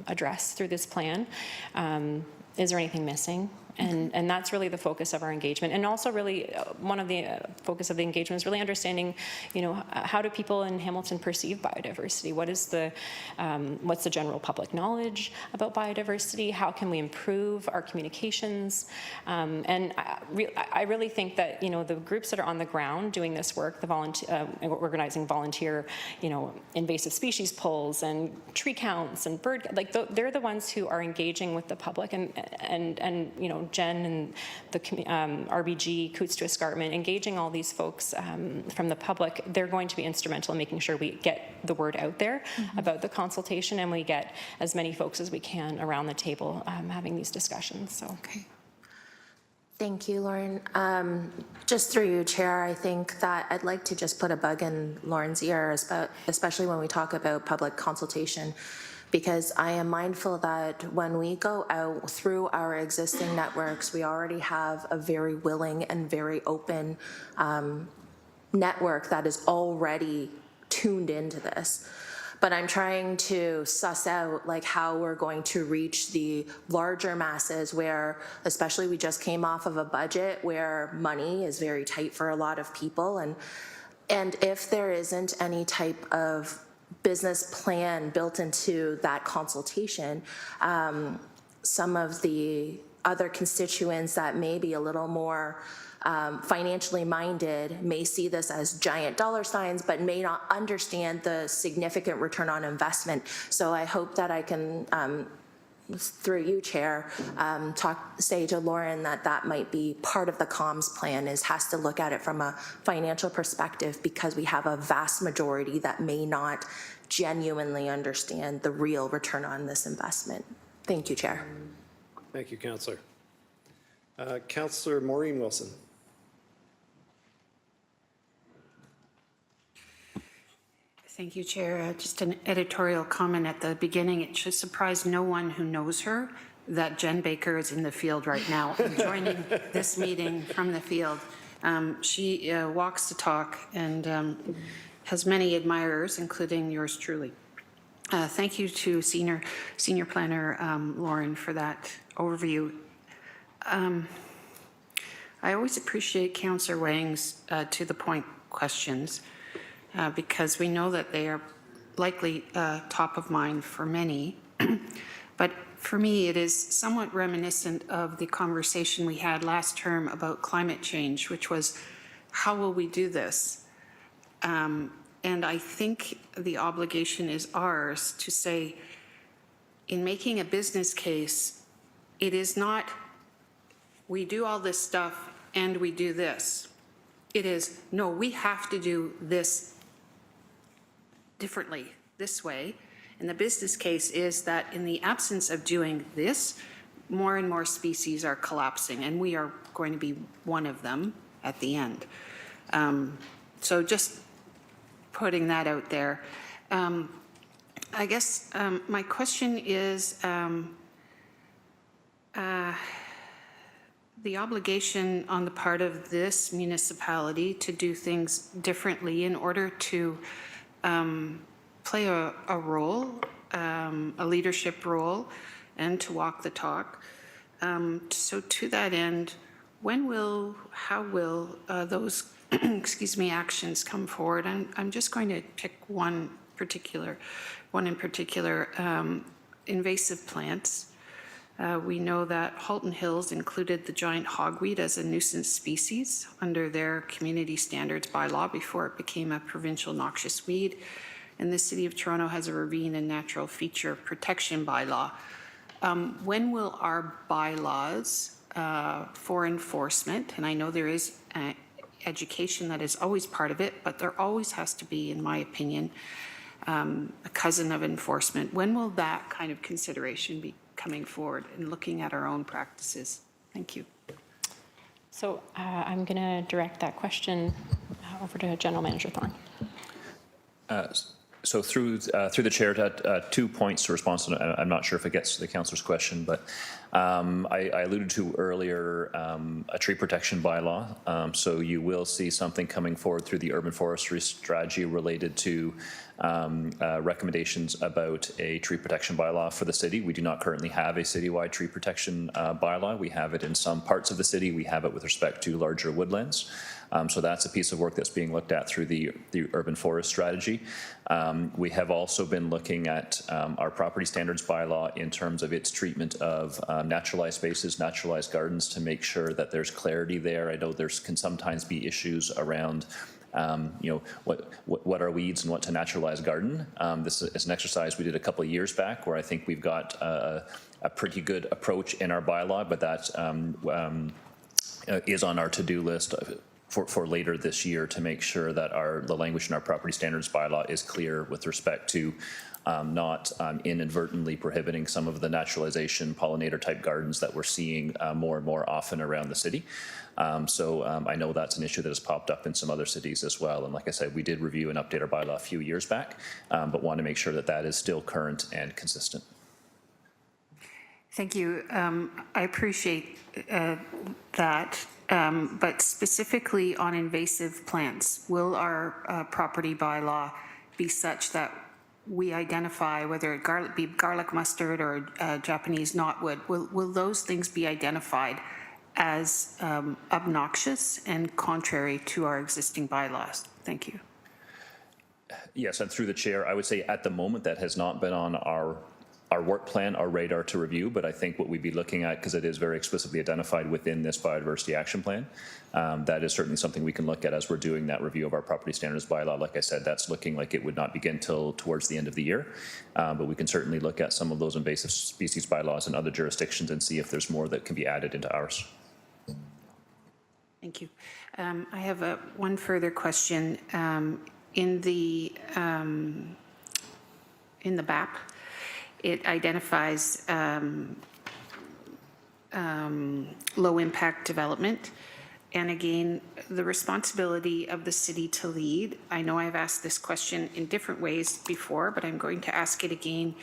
address through this plan? Is there anything missing? And that's really the focus of our engagement. And also really one of the focus of the engagement is really understanding, how do people in Hamilton perceive biodiversity? What's the general public knowledge about biodiversity? How can we improve our communications? And I really think that, the groups that are on the ground doing this work, organizing volunteer, invasive species polls and tree counts and bird, they're the ones who are engaging with the public, and Jen and the RBG, Coots to Escarpment, engaging all these folks from the public. They're going to be instrumental in making sure we get the word out there about the consultation, and we get as many folks as we can around the table having these discussions. So. Okay. Thank you, Lauren. Just through you, Chair, I think that I'd like to just put a bug in Lauren's ear, especially when we talk about public consultation, because I am mindful that when we go out through our existing networks, we already have a very willing and very open network that is already tuned into this. But I'm trying to suss out how we're going to reach the larger masses where, especially we just came off of a budget where money is very tight for a lot of people. And if there isn't any type of business plan built into that consultation, some of the other constituents that may be a little more financially minded may see this as giant dollar signs, but may not understand the significant return on investment. So I hope that I can, through you, Chair, say to Lauren that might be part of the comms plan, has to look at it from a financial perspective, because we have a vast majority that may not genuinely understand the real return on this investment. Thank you, Chair. Thank you, Councillor. Councillor Maureen Wilson. Thank you, Chair. Just an editorial comment at the beginning. It should surprise no one who knows her that Jen Baker is in the field right now and joining this meeting from the field. She walks the talk and has many admirers, including yours truly. Thank you to Senior Planner Lauren for that overview. I always appreciate Councillor Wang's to the point questions. Because we know that they are likely top of mind for many. But for me, it is somewhat reminiscent of the conversation we had last term about climate change, which was, how will we do this? And I think the obligation is ours to say, in making a business case, it is not, we do all this stuff and we do this. It is, no, we have to do this differently, this way. And the business case is that in the absence of doing this, more and more species are collapsing, and we are going to be one of them at the end. So just putting that out there. I guess my question is the obligation on the part of this municipality to do things differently in order to play a role, a leadership role, and to walk the talk. So to that end, how will those, actions come forward? I'm just going to pick one in particular, invasive plants. We know that Halton Hills included the giant hogweed as a nuisance species under their community standards bylaw before it became a provincial noxious weed. And the City of Toronto has a ravine and natural feature protection bylaw. When will our bylaws for enforcement, and I know there is education that is always part of it, but there always has to be, in my opinion, a cousin of enforcement. When will that kind of consideration be coming forward and looking at our own practices? Thank you. So I'm going to direct that question over to General Manager Thorne. So through the chair, 2 points to respond to. I'm not sure if it gets to the councillor's question, but I alluded to earlier a tree protection bylaw. So you will see something coming forward through the urban forestry strategy related to recommendations about a tree protection bylaw for the city. We do not currently have a citywide tree protection bylaw. We have it in some parts of the city. We have it with respect to larger woodlands. So that's a piece of work that's being looked at through the urban forest strategy. We have also been looking at our property standards bylaw in terms of its treatment of naturalized spaces, naturalized gardens, to make sure that there's clarity there. I know can sometimes be issues around what are weeds and what's a naturalized garden. This is an exercise we did a couple of years back where I think we've got a pretty good approach in our bylaw, but that is on our to-do list for later this year to make sure that the language in our property standards bylaw is clear with respect to not inadvertently prohibiting some of the naturalization pollinator type gardens that we're seeing more and more often around the city. So I know that's an issue that has popped up in some other cities as well. And like I said, we did review and update our bylaw a few years back, but want to make sure that that is still current and consistent. Thank you. I appreciate that. But specifically on invasive plants, will our property bylaw be such that we identify whether it be garlic mustard or Japanese knotwood? Will those things be identified as obnoxious and contrary to our existing bylaws? Thank you. Yes, and through the chair, I would say at the moment that has not been on our work plan, our radar to review, but I think what we'd be looking at, because it is very explicitly identified within this biodiversity action plan, that is certainly something we can look at as we're doing that review of our property standards bylaw. Like I said, that's looking like it would not begin till towards the end of the year, but we can certainly look at some of those invasive species bylaws in other jurisdictions and see if there's more that can be added into ours. Thank you. I have one further question. In the BAP, it identifies low impact development. And again, the responsibility of the city to lead. I know I've asked this question in different ways before, but I'm going to ask it again.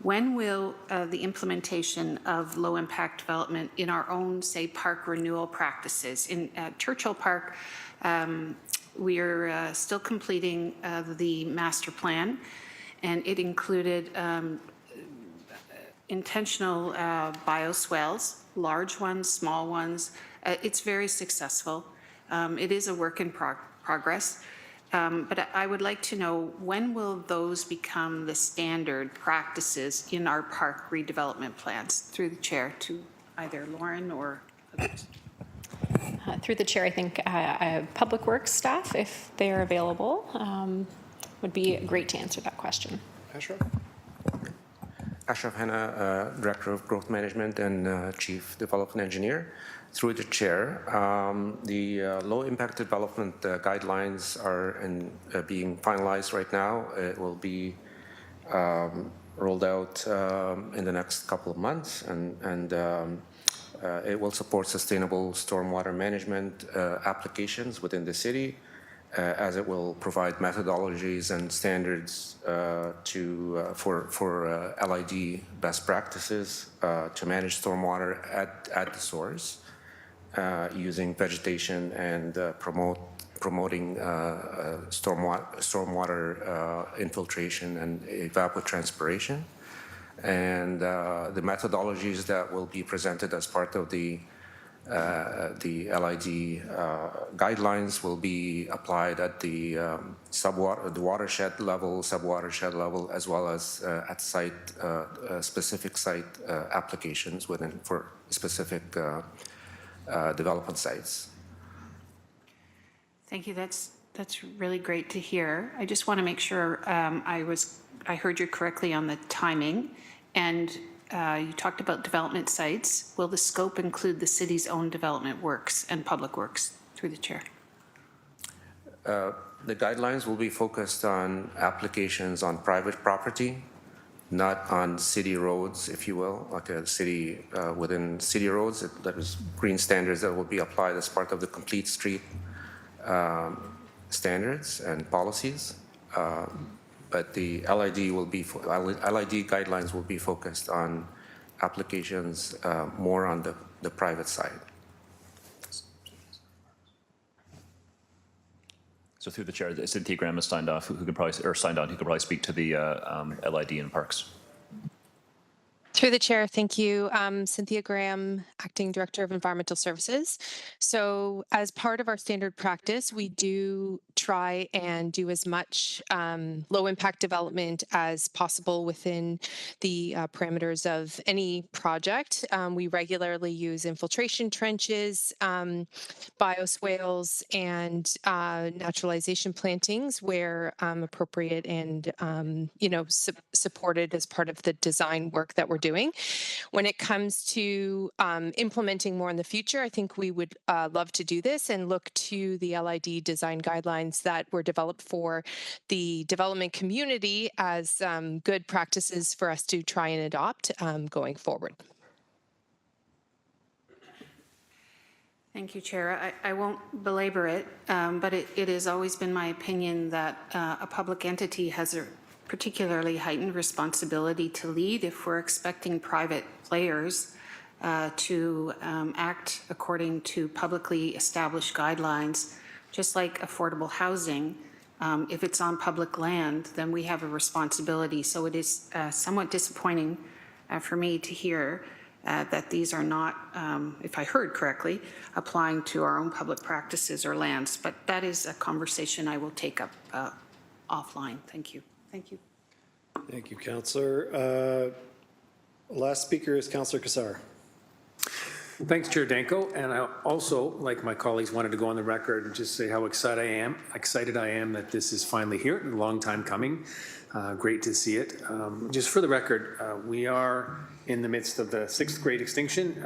When will the implementation of low impact development in our own, say, park renewal practices? In Churchill Park, we're still completing the master plan, and it included intentional bioswales, large ones, small ones. It's very successful. It is a work in progress. But I would like to know, when will those become the standard practices in our park redevelopment plans? Through the chair to either Lauren or others. Through the chair, I think Public Works staff, if they are available, would be great to answer that question. Ashraf? Ashraf Hanna, Director of Growth Management and Chief Development Engineer. Through the chair, the low impact development guidelines are being finalized right now. It will be rolled out in the next couple of months, and it will support sustainable stormwater management applications within the city, as it will provide methodologies and standards for LID best practices to manage stormwater at the source, using vegetation and promoting stormwater infiltration and evapotranspiration. And the methodologies that will be presented as part of the LID guidelines will be applied at the watershed level, subwatershed level, as well as at site specific site applications for specific development sites. Thank you. That's really great to hear. I just want to make sure I heard you correctly on the timing, and you talked about development sites. Will the scope include the city's own development works and public works? Through the chair. The guidelines will be focused on applications on private property, not on city roads, if you will, like a city within city roads. That is green standards that will be applied as part of the complete street standards and policies. but the LID will be LID guidelines will be focused on applications more on the private side. So through the chair, Cynthia Graham has signed off, who could probably speak to the LID in parks. Through the chair, thank you. Cynthia Graham, Acting Director of Environmental Services. So as part of our standard practice, we do try and do as much low impact development as possible within the parameters of any project. We regularly use infiltration trenches, bioswales, and naturalization plantings where appropriate and supported as part of the design work that we're doing. When it comes to implementing more in the future, I think we would love to do this and look to the LID design guidelines that were developed for the development community as good practices for us to try and adopt going forward. Thank you, Chair. I won't belabor it, but it has always been my opinion that a public entity has a particularly heightened responsibility to lead if we're expecting private players to act according to publicly established guidelines, just like affordable housing. If it's on public land, then we have a responsibility. So it is somewhat disappointing for me to hear that these are not, if I heard correctly, applying to our own public practices or lands. But that is a conversation I will take up offline. Thank you. Thank you. Thank you, Councillor. Last speaker is Councillor Kassar. Thanks, Chair Danko. And I also, like my colleagues, wanted to go on the record and just say how excited I am that this is finally here. A long time coming. Great to see it. Just for the record, we are in the midst of the 6th great extinction,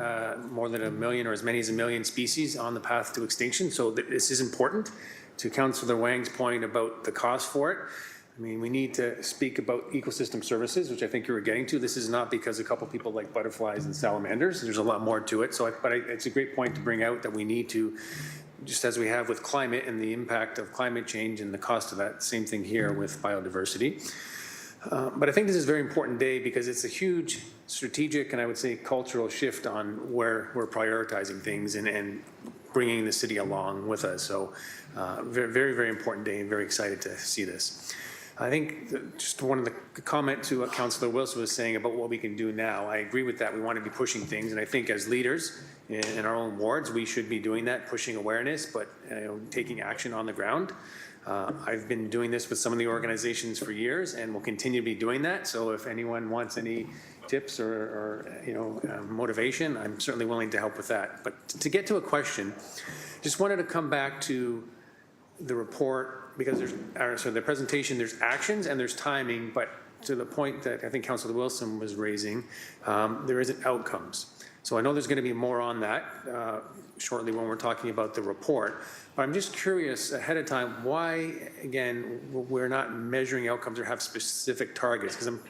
more than 1 million or as many as 1 million species on the path to extinction. So this is important. To Councillor Wang's point about the cost for it, I mean, we need to speak about ecosystem services, which I think you were getting to. This is not because a couple people like butterflies and salamanders. There's a lot more to it. So, it's a great point to bring out that we need to, just as we have with climate and the impact of climate change and the cost of that, same thing here with biodiversity. But I think this is a very important day because it's a huge strategic and I would say cultural shift on where we're prioritizing things and bringing the city along with us. So very, very important day and very excited to see this. I think just one of the comment to what Councillor Wilson was saying about what we can do now, I agree with that. We want to be pushing things, and I think as leaders in our own wards, we should be doing that, pushing awareness, but taking action on the ground. I've been doing this with some of the organizations for years, and will continue to be doing that. So if anyone wants any tips or motivation, I'm certainly willing to help with that. But to get to a question, just wanted to come back to the report because the presentation, there's actions and there's timing, but to the point that I think Councillor Wilson was raising, there isn't outcomes. So I know there's going to be more on that shortly when we're talking about the report, but I'm just curious ahead of time why, again, we're not measuring outcomes or have specific targets, because I'm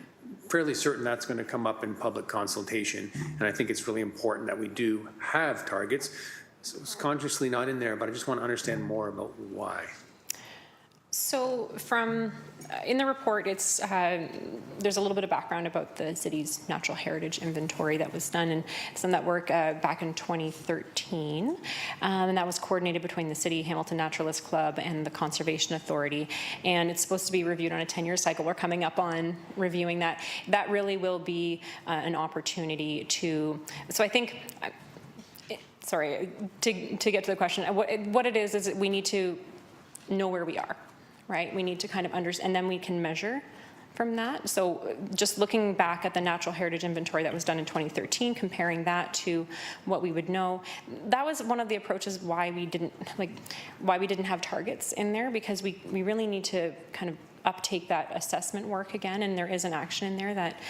fairly certain that's going to come up in public consultation, and I think it's really important that we do have targets. So it's consciously not in there, but I just want to understand more about why. So in the report, it's there's a little bit of background about the city's natural heritage inventory that was done, and some of that work back in 2013, and that was coordinated between the City Hamilton Naturalist Club and the Conservation Authority, and it's supposed to be reviewed on a 10-year cycle. We're coming up on reviewing that. That really will be an opportunity to, so I think, sorry, to get to the question, what it is that we need to know where we are. Right, we need to kind of understand, and then we can measure from that. So just looking back at the natural heritage inventory that was done in 2013, comparing that to what we would know, that was one of the approaches why we didn't have targets in there, because we really need to kind of uptake that assessment work again, and there is an action in there that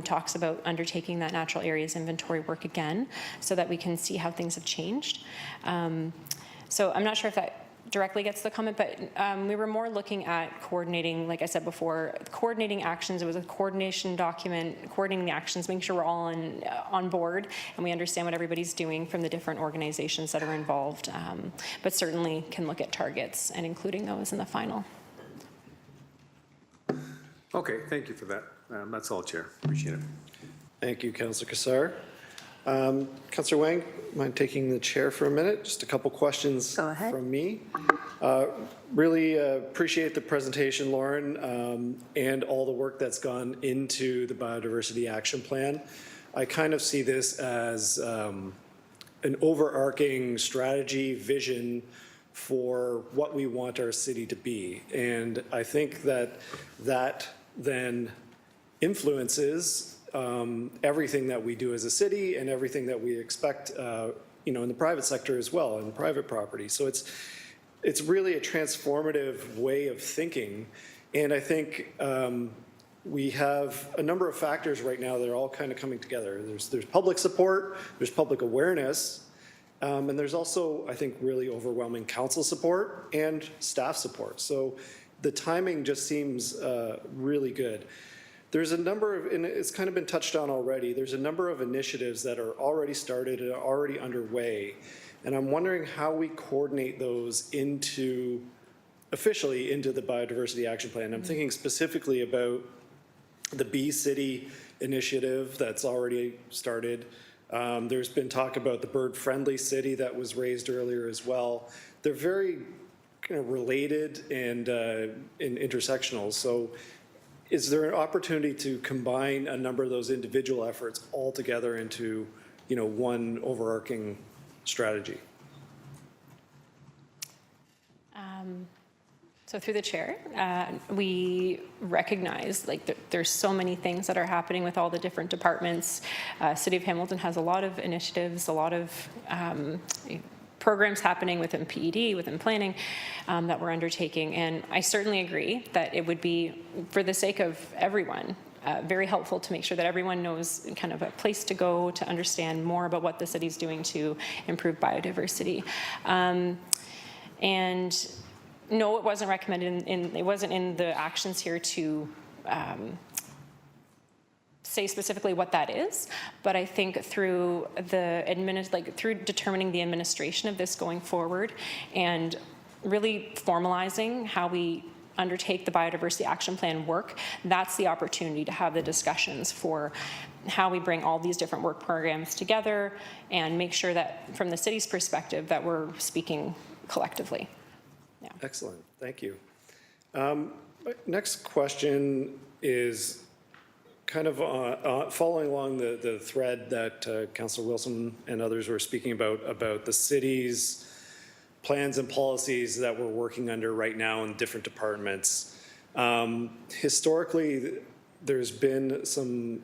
talks about undertaking that natural areas inventory work again, so that we can see how things have changed. So I'm not sure if that directly gets the comment, but we were more looking at coordinating, like I said before, coordinating actions. It was a coordination document, coordinating the actions, making sure we're all on board and we understand what everybody's doing from the different organizations that are involved, but certainly can look at targets and including those in the final. Okay, thank you for that. That's all, Chair. Appreciate it. Thank you, Councillor Cassar. Councillor Wang, mind taking the chair for a minute? Just a couple questions from me. Really appreciate the presentation, Lauren, and all the work that's gone into the Biodiversity Action Plan. I kind of see this as an overarching strategy, vision for what we want our city to be. And I think that that then influences everything that we do as a city and everything that we expect, in the private sector as well, in private property. So it's really a transformative way of thinking. And I think we have a number of factors right now that are all kind of coming together. There's public support, there's public awareness, and there's also, I think, really overwhelming council support and staff support. So the timing just seems really good. There's a number of, and it's kind of been touched on already, there's a number of initiatives that are already started and are already underway. And I'm wondering how we coordinate those officially into the Biodiversity Action Plan. I'm thinking specifically about the Bee City initiative that's already started. There's been talk about the bird-friendly city that was raised earlier as well. They're very kind of related and intersectional. So is there an opportunity to combine a number of those individual efforts all together into, one overarching strategy? So through the chair, we recognize there's so many things that are happening with all the different departments. City of Hamilton has a lot of initiatives, a lot of programs happening within PED, within planning that we're undertaking. And I certainly agree that it would be, for the sake of everyone, very helpful to make sure that everyone knows kind of a place to go to understand more about what the city's doing to improve biodiversity. And no, it wasn't recommended it wasn't in the actions here to say specifically what that is, but I think through through determining the administration of this going forward and really formalizing how we undertake the Biodiversity Action Plan work, that's the opportunity to have the discussions for how we bring all these different work programs together and make sure that from the city's perspective that we're speaking collectively. Yeah. Excellent, thank you. Next question is kind of following along the thread that Councillor Wilson and others were speaking about the city's plans and policies that we're working under right now in different departments. Historically, there's been some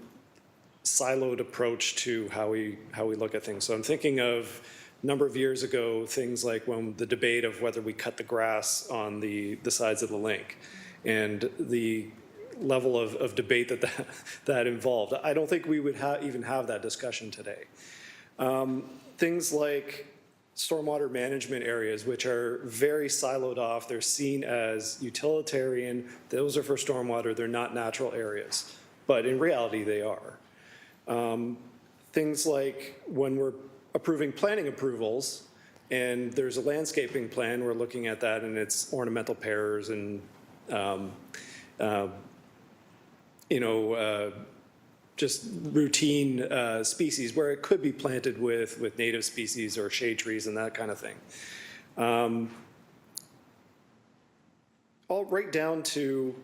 siloed approach to how we look at things. So I'm thinking of a number of years ago, things like when the debate of whether we cut the grass on the sides of the link and the level of debate that involved. I don't think we would even have that discussion today. Things like stormwater management areas, which are very siloed off. They're seen as utilitarian. Those are for stormwater. They're not natural areas. But in reality, they are. Things like when we're approving planning approvals and there's a landscaping plan, we're looking at that and it's ornamental pears and just routine species where it could be planted with native species or shade trees and that kind of thing. All right down to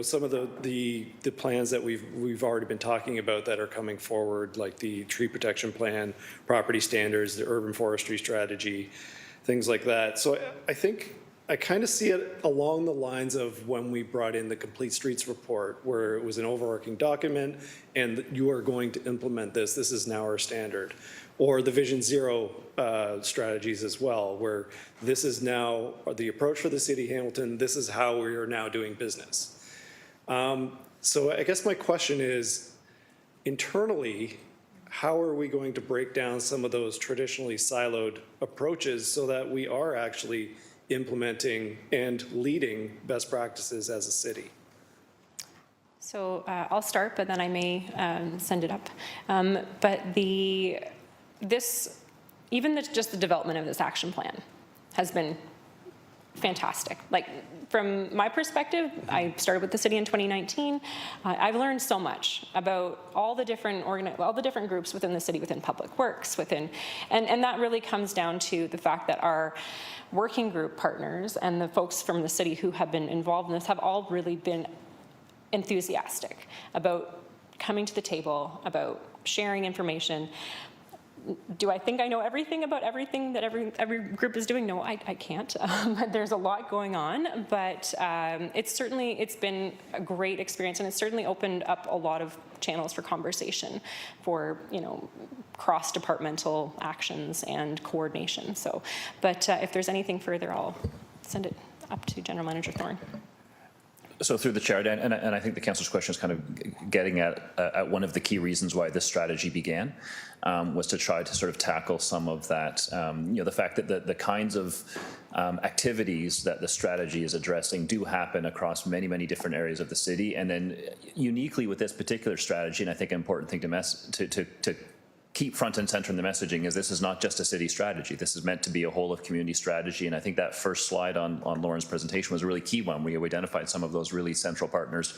some of the plans that we've already been talking about that are coming forward, like the tree protection plan, property standards, the urban forestry strategy, things like that. So I think I kind of see it along the lines of when we brought in the Complete Streets report, where it was an overarching document and you are going to implement this. This is now our standard. Or the Vision Zero strategies as well, where this is now the approach for the city of Hamilton. This is how we are now doing business. So I guess my question is, internally, how are we going to break down some of those traditionally siloed approaches so that we are actually implementing and leading best practices as a city? So I'll start, but then I may send it up. But just the development of this action plan has been fantastic. Like, from my perspective, I started with the city in 2019. I've learned so much about all the different groups within the city, within Public Works, and that really comes down to the fact that our working group partners and the folks from the city who have been involved in this have all really been enthusiastic about coming to the table, about sharing information. Do I think I know everything about everything that every group is doing? No, I can't. There's a lot going on, but it's been a great experience, and it's certainly opened up a lot of channels for conversation, for cross-departmental actions and coordination. So, but if there's anything further, I'll send it up to General Manager Thorne. So through the chair, Dan, and I think the councillor's question is kind of getting at one of the key reasons why this strategy began, was to try to sort of tackle some of that, the fact that the kinds of activities that the strategy is addressing do happen across many, many different areas of the city. And then uniquely with this particular strategy, and I think an important thing to keep front and center in the messaging is this is not just a city strategy. This is meant to be a whole of community strategy. And I think that first slide on Lauren's presentation was a really key one, where you identified some of those really central partners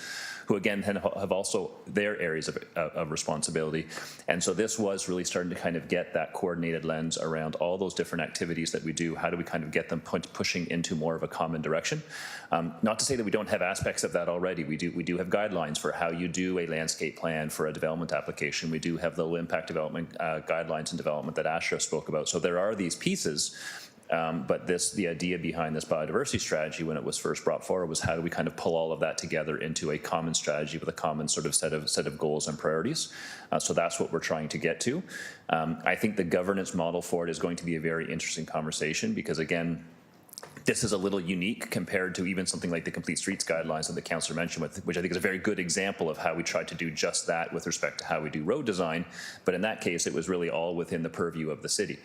who, again, have also their areas of responsibility. And so this was really starting to kind of get that coordinated lens around all those different activities that we do. How do we kind of get them pushing into more of a common direction? Not to say that we don't have aspects of that already. We do have guidelines for how you do a landscape plan for a development application. We do have the low impact development guidelines and development that Ashraf spoke about. So there are these pieces. But the idea behind this biodiversity strategy, when it was first brought forward, was how do we kind of pull all of that together into a common strategy with a common sort of set of goals and priorities. So that's what we're trying to get to. I think the governance model for it is going to be a very interesting conversation, because, again, this is a little unique compared to even something like the Complete Streets guidelines that the councillor mentioned, which I think is a very good example of how we tried to do just that with respect to how we do road design. But in that case, it was really all within the purview of the city.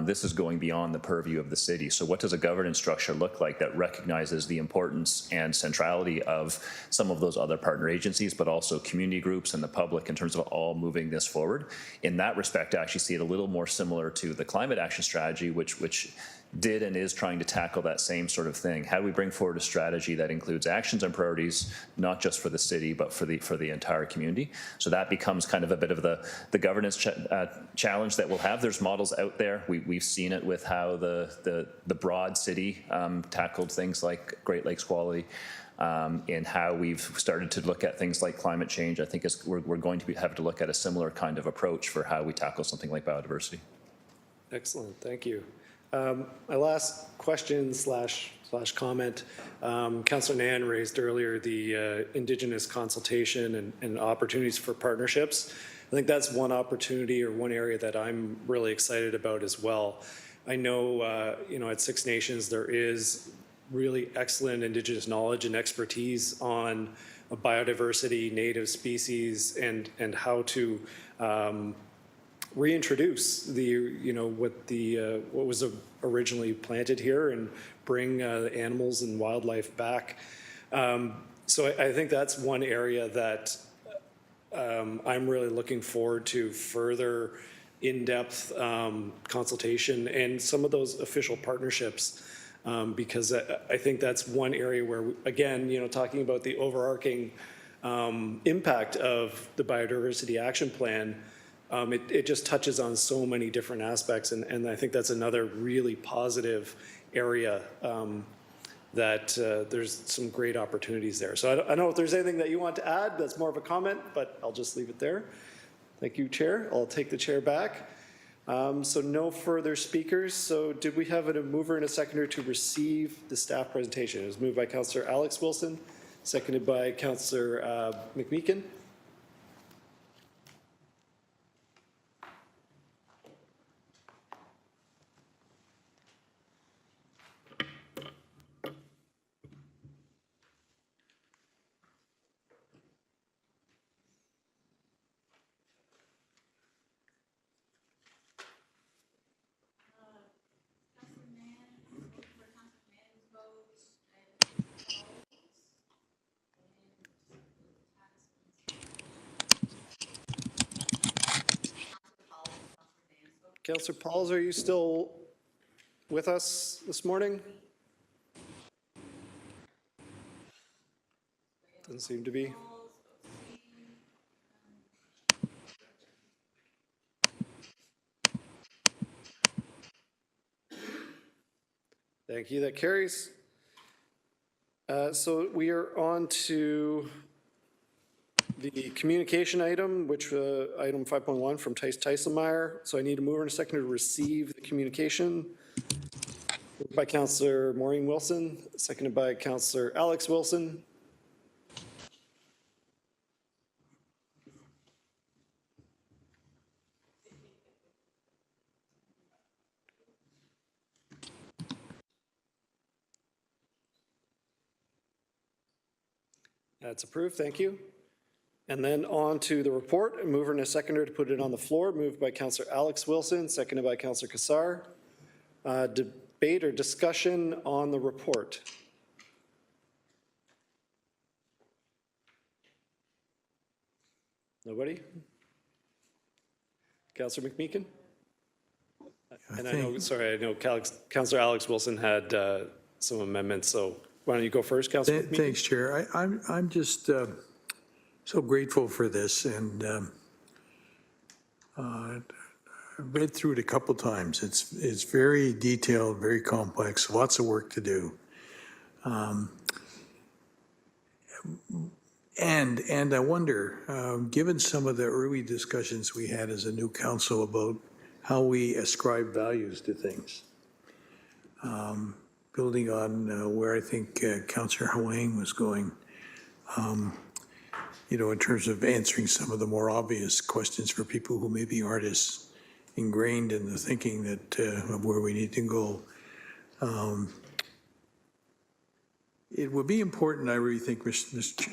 This is going beyond the purview of the city. So what does a governance structure look like that recognizes the importance and centrality of some of those other partner agencies, but also community groups and the public in terms of all moving this forward? In that respect, I actually see it a little more similar to the climate action strategy, which did and is trying to tackle that same sort of thing. How do we bring forward a strategy that includes actions and priorities, not just for the city, but for the entire community? So that becomes kind of a bit of the governance challenge that we'll have. There's models out there. We've seen it with how the broad city tackled things like Great Lakes quality. And how we've started to look at things like climate change. I think we're going to have to look at a similar kind of approach for how we tackle something like biodiversity. Excellent, thank you. My last question slash comment, Councillor Nan raised earlier the Indigenous consultation and opportunities for partnerships. I think that's one opportunity or one area that I'm really excited about as well. I know, at Six Nations there is really excellent Indigenous knowledge and expertise on biodiversity, native species, and how to reintroduce what was originally planted here and bring animals and wildlife back. So I think that's one area that I'm really looking forward to further in-depth consultation and some of those official partnerships, because I think that's one area where, again, talking about the overarching impact of the Biodiversity Action Plan, it just touches on so many different aspects, and I think that's another really positive area that there's some great opportunities there. So I don't know if there's anything that you want to add that's more of a comment, but I'll just leave it there. Thank you, Chair. I'll take the chair back. So no further speakers. So did we have a mover and a seconder to receive the staff presentation? It was moved by Councillor Alex Wilson, seconded by Councillor McMeekin. Councillor Pauls, are you still with us this morning? Doesn't seem to be. Thank you, that carries. So we are on to the communication item, which item 5.1 from Tice Teiselmeyer. So I need a mover and a seconder to receive the communication. Moved by Councillor Maureen Wilson, seconded by Councillor Alex Wilson. That's approved, thank you. And then on to the report, a mover and a seconder to put it on the floor, moved by Councillor Alex Wilson, seconded by Councillor Cassar. Debate or discussion on the report? Nobody? Councillor McMeekin? And I know, sorry, I know Councillor Alex Wilson had some amendments, so why don't you go first, Councillor McMeekin? Thanks, Chair. I'm just so grateful for this, and I've read through it a couple times. It's very detailed, very complex, lots of work to do. And I wonder, given some of the early discussions we had as a new council about how we ascribe values to things, building on where I think Councillor Huang was going, in terms of answering some of the more obvious questions for people who maybe aren't as ingrained in the thinking that of where we need to go. It would be important, I really think, Mr.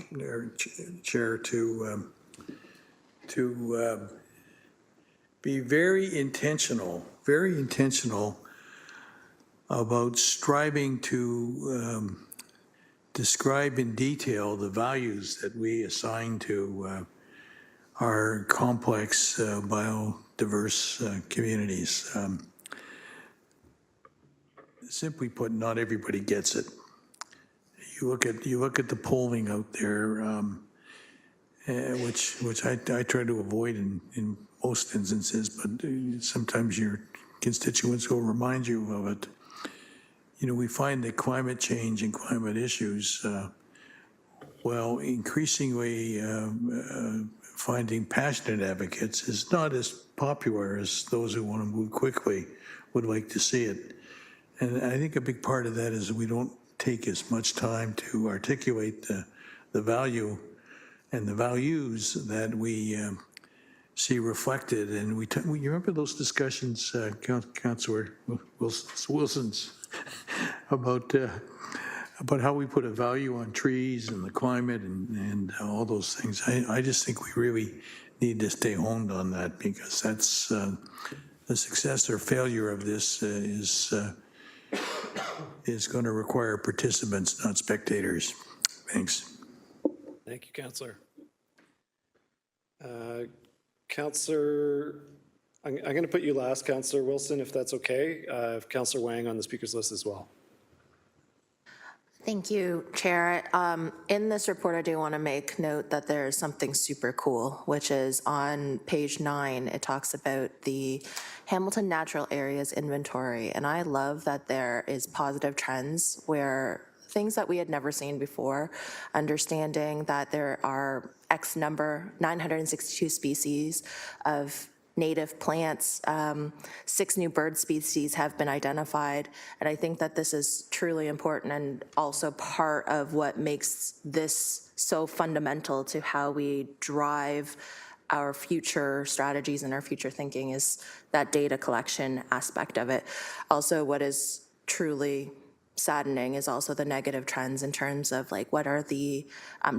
Chair, to be very intentional about striving to describe in detail the values that we assign to our complex biodiverse communities. Simply put, not everybody gets it. You look at the polling out there, which I try to avoid in most instances, but sometimes your constituents will remind you of it. We find that climate change and climate issues, while increasingly finding passionate advocates, is not as popular as those who want to move quickly would like to see it. And I think a big part of that is we don't take as much time to articulate the value and the values that we see reflected. And you remember those discussions, Councillor Wilson's, about how we put a value on trees and the climate and all those things. I just think we really need to stay honed on that, because that's the success or failure of this is going to require participants, not spectators. Thanks. Thank you, Councillor. Councillor, I'm going to put you last, Councillor Wilson, if that's okay. Councillor Wang on the speakers list as well. Thank you, Chair. In this report, I do want to make note that there's something super cool, which is on page 9, it talks about the Hamilton Natural Areas Inventory. And I love that there is positive trends where things that we had never seen before, understanding that there are X number, 962 species of native plants, 6 new bird species have been identified. And I think that this is truly important and also part of what makes this so fundamental to how we drive our future strategies and our future thinking, is that data collection aspect of it. Also, what is truly saddening is also the negative trends in terms of what are the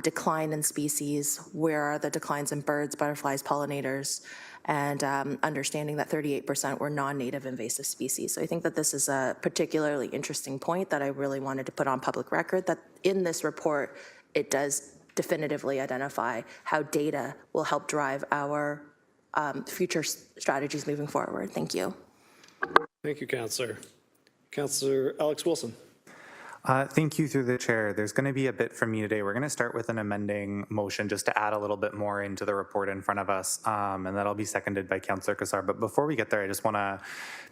decline in species, where are the declines in birds, butterflies, pollinators, and understanding that 38% were non-native invasive species. So I think that this is a particularly interesting point that I really wanted to put on public record, that in this report, it does definitively identify how data will help drive our future strategies moving forward. Thank you. Thank you, Councillor. Councillor Alex Wilson. Thank you through the chair. There's going to be a bit from me today. We're going to start with an amending motion just to add a little bit more into the report in front of us, and that'll be seconded by Councillor Kassar. But before we get there, I just want to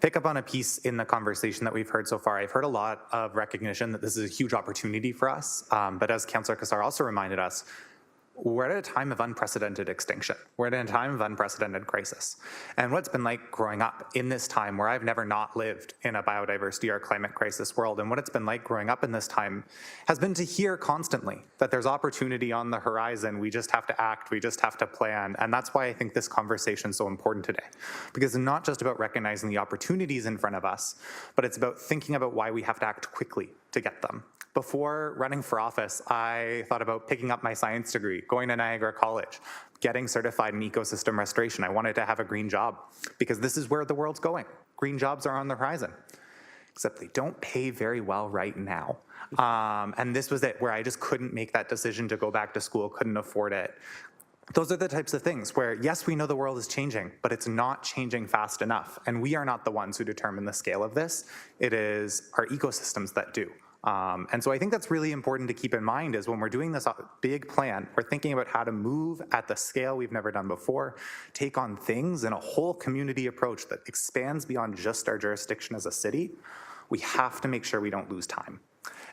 pick up on a piece in the conversation that we've heard so far. I've heard a lot of recognition that this is a huge opportunity for us, but as Councillor Kassar also reminded us, we're at a time of unprecedented extinction. We're at a time of unprecedented crisis. And what's been like growing up in this time where I've never not lived in a biodiversity or climate crisis world, and what it's been like growing up in this time has been to hear constantly that there's opportunity on the horizon. We just have to act, we just have to plan. And that's why I think this conversation is so important today. Because it's not just about recognizing the opportunities in front of us, but it's about thinking about why we have to act quickly to get them. Before running for office, I thought about picking up my science degree, going to Niagara College, getting certified in ecosystem restoration. I wanted to have a green job because this is where the world's going. Green jobs are on the horizon, except they don't pay very well right now. And this was it, where I just couldn't make that decision to go back to school, couldn't afford it. Those are the types of things where, yes, we know the world is changing, but it's not changing fast enough. And we are not the ones who determine the scale of this. It is our ecosystems that do. And so I think that's really important to keep in mind is when we're doing this big plan, we're thinking about how to move at the scale we've never done before, take on things in a whole community approach that expands beyond just our jurisdiction as a city. We have to make sure we don't lose time.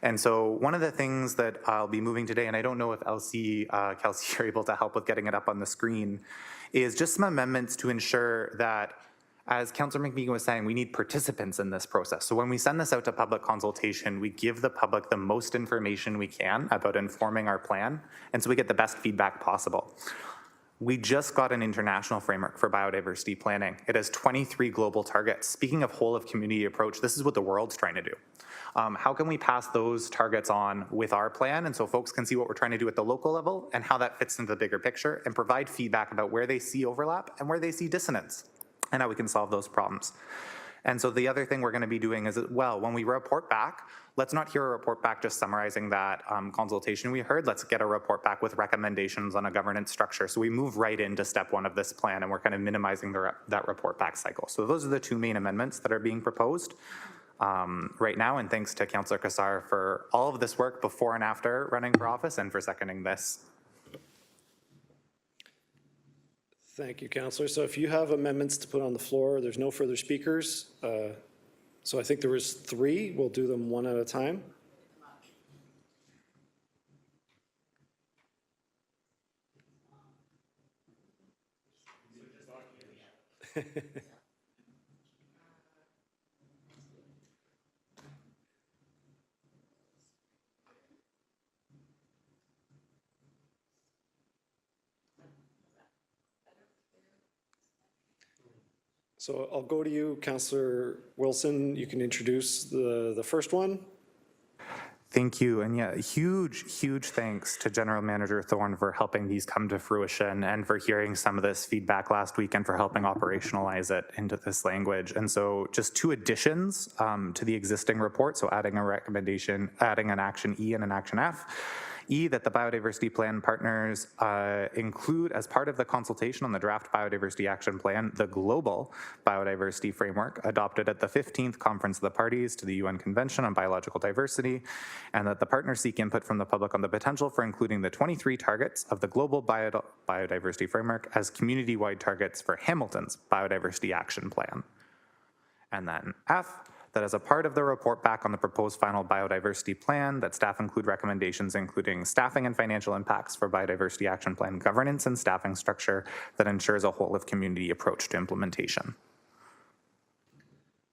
And so one of the things that I'll be moving today, and I don't know if Kelsey, you're able to help with getting it up on the screen, is just some amendments to ensure that, as Councillor McMeekin was saying, we need participants in this process. So when we send this out to public consultation, we give the public the most information we can about informing our plan, and so we get the best feedback possible. We just got an international framework for biodiversity planning. It has 23 global targets. Speaking of whole of community approach, this is what the world's trying to do. How can we pass those targets on with our plan, and so folks can see what we're trying to do at the local level and how that fits into the bigger picture, and provide feedback about where they see overlap and where they see dissonance, and how we can solve those problems. And so the other thing we're going to be doing is, well, when we report back, let's not hear a report back just summarizing that consultation we heard. Let's get a report back with recommendations on a governance structure. So we move right into step one of this plan, and we're kind of minimizing that report back cycle. So those are the two main amendments that are being proposed right now. And thanks to Councillor Kassar for all of this work before and after running for office, and for seconding this. Thank you, Councillor. So if you have amendments to put on the floor, there's no further speakers. So I think there was 3. We'll do them one at a time. So I'll go to you, Councillor Wilson. You can introduce the first one. Thank you. And yeah, huge thanks to General Manager Thorne for helping these come to fruition, and for hearing some of this feedback last week, and for helping operationalize it into this language. And so just 2 additions to the existing report. So adding a recommendation, adding an action E and an action F. E, that the biodiversity plan partners include, as part of the consultation on the draft biodiversity action plan, the global biodiversity framework adopted at the 15th Conference of the Parties to the UN Convention on Biological Diversity, and that the partners seek input from the public on the potential for including the 23 targets of the global biodiversity framework as community-wide targets for Hamilton's biodiversity action plan. And then F, that as a part of the report back on the proposed final biodiversity plan, that staff include recommendations including staffing and financial impacts for biodiversity action plan governance and staffing structure that ensures a whole of community approach to implementation.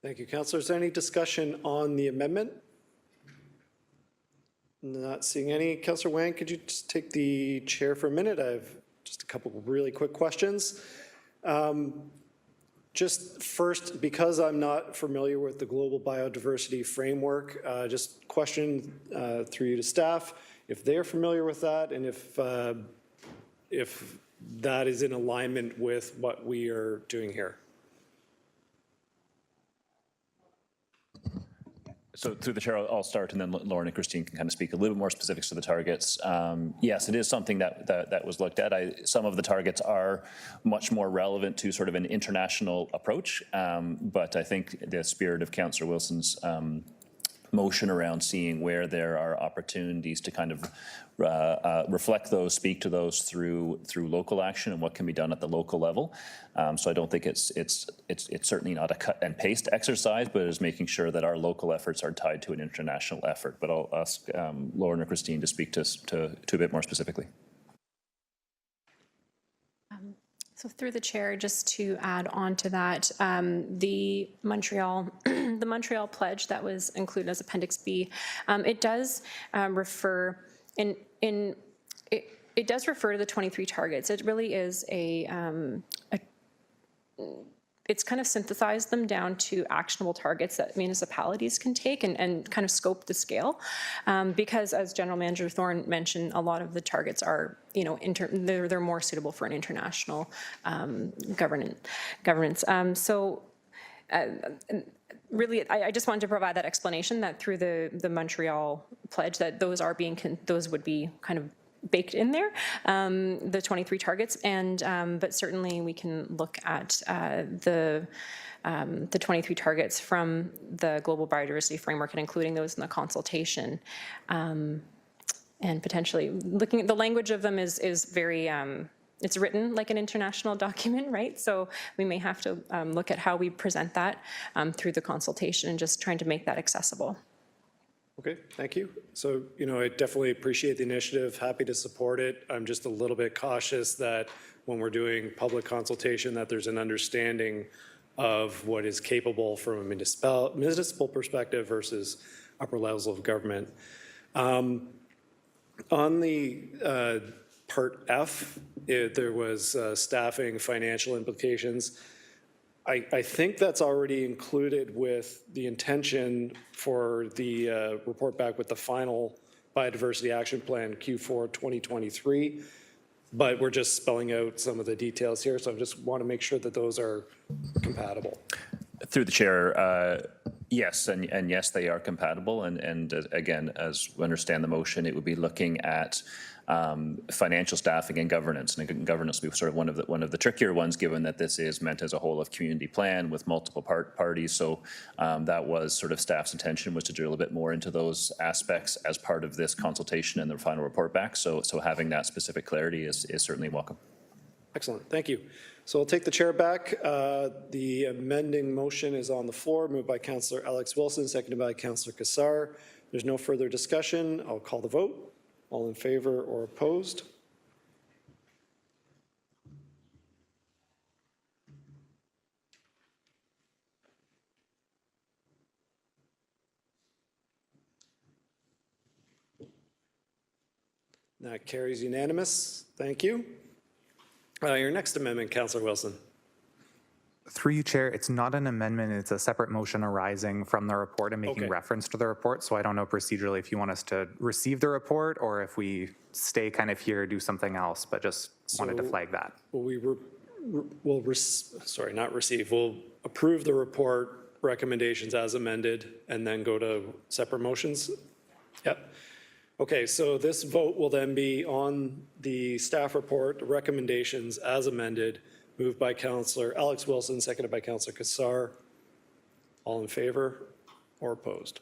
Thank you, Councillor. Is there any discussion on the amendment? Not seeing any. Councillor Wang, could you just take the chair for a minute? I have just a couple of really quick questions. Just first, because I'm not familiar with the global biodiversity framework, just question through you to staff, if they're familiar with that, and if that is in alignment with what we are doing here. So through the chair, I'll start, and then Lauren and Christine can kind of speak a little bit more specifics to the targets. Yes, it is something that was looked at. Some of the targets are much more relevant to sort of an international approach, but I think the spirit of Councillor Wilson's motion around seeing where there are opportunities to kind of reflect those, speak to those through local action and what can be done at the local level. So I don't think it's certainly not a cut and paste exercise, but it is making sure that our local efforts are tied to an international effort. But I'll ask Lauren or Christine to speak to a bit more specifically. So through the chair, just to add on to that, the Montreal pledge that was included as Appendix B, it does refer it does refer to the 23 targets. It really is it's kind of synthesized them down to actionable targets that municipalities can take and kind of scope the scale. Because as General Manager Thorne mentioned, a lot of the targets are, they're more suitable for an international governance. Really, I just wanted to provide that explanation that through the Montreal pledge that those would be kind of baked in there, the 23 targets, and but certainly we can look at the 23 targets from the Global Biodiversity Framework and including those in the consultation, and potentially looking at the language of them is very. It's written like an international document, right? So we may have to look at how we present that through the consultation and just trying to make that accessible. Okay, thank you. So, I definitely appreciate the initiative, happy to support it. I'm just a little bit cautious that when we're doing public consultation that there's an understanding of what is capable from a municipal perspective versus upper levels of government. On the Part F, there was staffing financial implications. I think that's already included with the intention for the report back with the final biodiversity action plan Q4 2023, but we're just spelling out some of the details here, so I just want to make sure that those are compatible. Through the chair, yes, and yes, they are compatible. And again, as we understand the motion, it would be looking at financial staffing and governance. And governance will be sort of one of the trickier ones, given that this is meant as a whole of community plan with multiple parties. So that was sort of staff's intention, was to drill a bit more into those aspects as part of this consultation and the final report back. So having that specific clarity is certainly welcome. Excellent, thank you. So I'll take the chair back. The amending motion is on the floor, moved by Councillor Alex Wilson, seconded by Councillor Cassar. There's no further discussion. I'll call the vote. All in favor or opposed? That carries unanimous. Thank you. Your next amendment, Councillor Wilson. Through you, Chair, it's not an amendment, it's a separate motion arising from the report and making reference to the report. So I don't know procedurally if you want us to receive the report or if we stay kind of here, do something else, but just wanted to flag that. We'll approve the report recommendations as amended and then go to separate motions? Yep. Okay, so this vote will then be on the staff report, recommendations as amended, moved by Councillor Alex Wilson, seconded by Councillor Cassar. All in favor or opposed?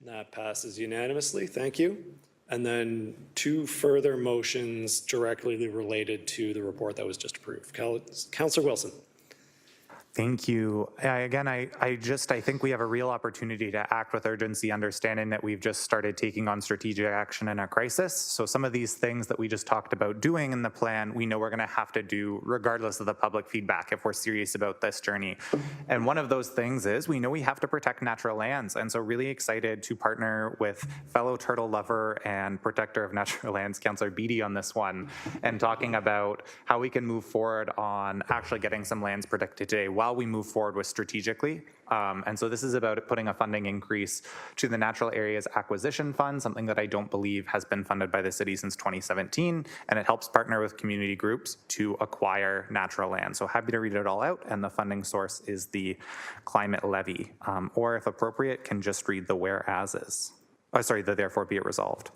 That passes unanimously. Thank you. And then two further motions directly related to the report that was just approved. Councillor Wilson. Thank you. Again, I think we have a real opportunity to act with urgency, understanding that we've just started taking on strategic action in a crisis. So some of these things that we just talked about doing in the plan, we know we're going to have to do regardless of the public feedback if we're serious about this journey. And one of those things is we know we have to protect natural lands. And so really excited to partner with fellow turtle lover and protector of natural lands, Councillor Beattie, on this one, and talking about how we can move forward on actually getting some lands protected today while while we move forward with strategically. And so this is about putting a funding increase to the Natural Areas Acquisition Fund, something that I don't believe has been funded by the city since 2017, and it helps partner with community groups to acquire natural land. So happy to read it all out, and the funding source is the climate levy, or if appropriate, can just read the whereases. Oh, sorry, the therefore be it resolved.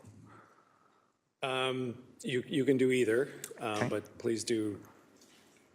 You can do either, but please do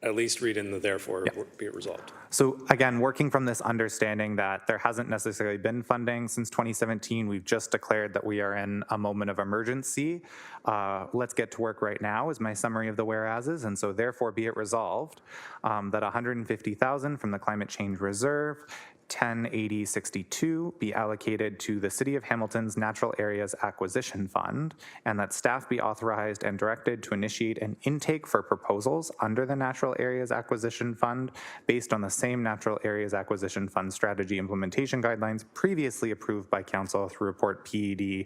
at least read in the therefore be it resolved. So again, working from this understanding that there hasn't necessarily been funding since 2017, we've just declared that we are in a moment of emergency. Let's get to work right now is my summary of the whereases, and so therefore be it resolved that $150,000 from the Climate Change Reserve, 108062 be allocated to the City of Hamilton's Natural Areas Acquisition Fund, and that staff be authorized and directed to initiate an intake for proposals under the Natural Areas Acquisition Fund based on the same Natural Areas Acquisition Fund strategy implementation guidelines previously approved by Council through Report PED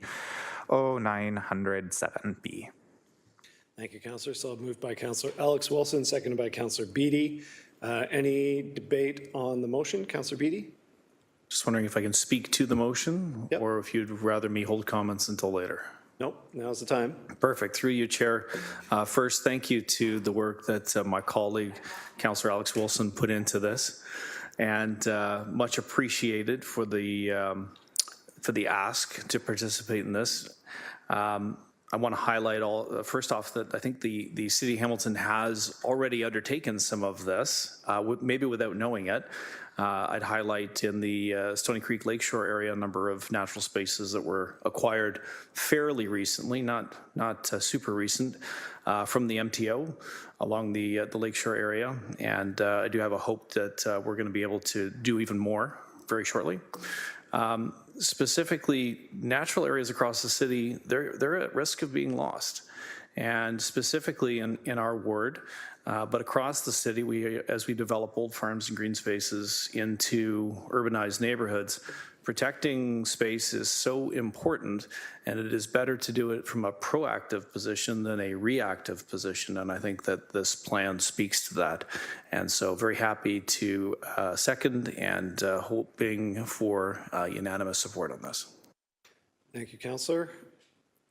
0907B. Thank you, Councillor. So moved by Councillor Alex Wilson, seconded by Councillor Beattie. Any debate on the motion? Councillor Beattie? Just wondering if I can speak to the motion, or if you'd rather me hold comments until later. Nope, now's the time. Perfect. Through you, Chair. First, thank you to the work that my colleague, Councillor Alex Wilson, put into this, and much appreciated for the ask to participate in this. I want to highlight first off that I think the City of Hamilton has already undertaken some of this, maybe without knowing it. I'd highlight in the Stony Creek Lakeshore area a number of natural spaces that were acquired fairly recently, not super recent, from the MTO along the Lakeshore area. And I do have a hope that we're going to be able to do even more very shortly. Specifically, natural areas across the city, they're at risk of being lost. And specifically in our ward, but across the city, as we develop old farms and green spaces into urbanized neighborhoods, protecting space is so important, and it is better to do it from a proactive position than a reactive position, and I think that this plan speaks to that. And so very happy to second and hoping for unanimous support on this. Thank you, Councillor.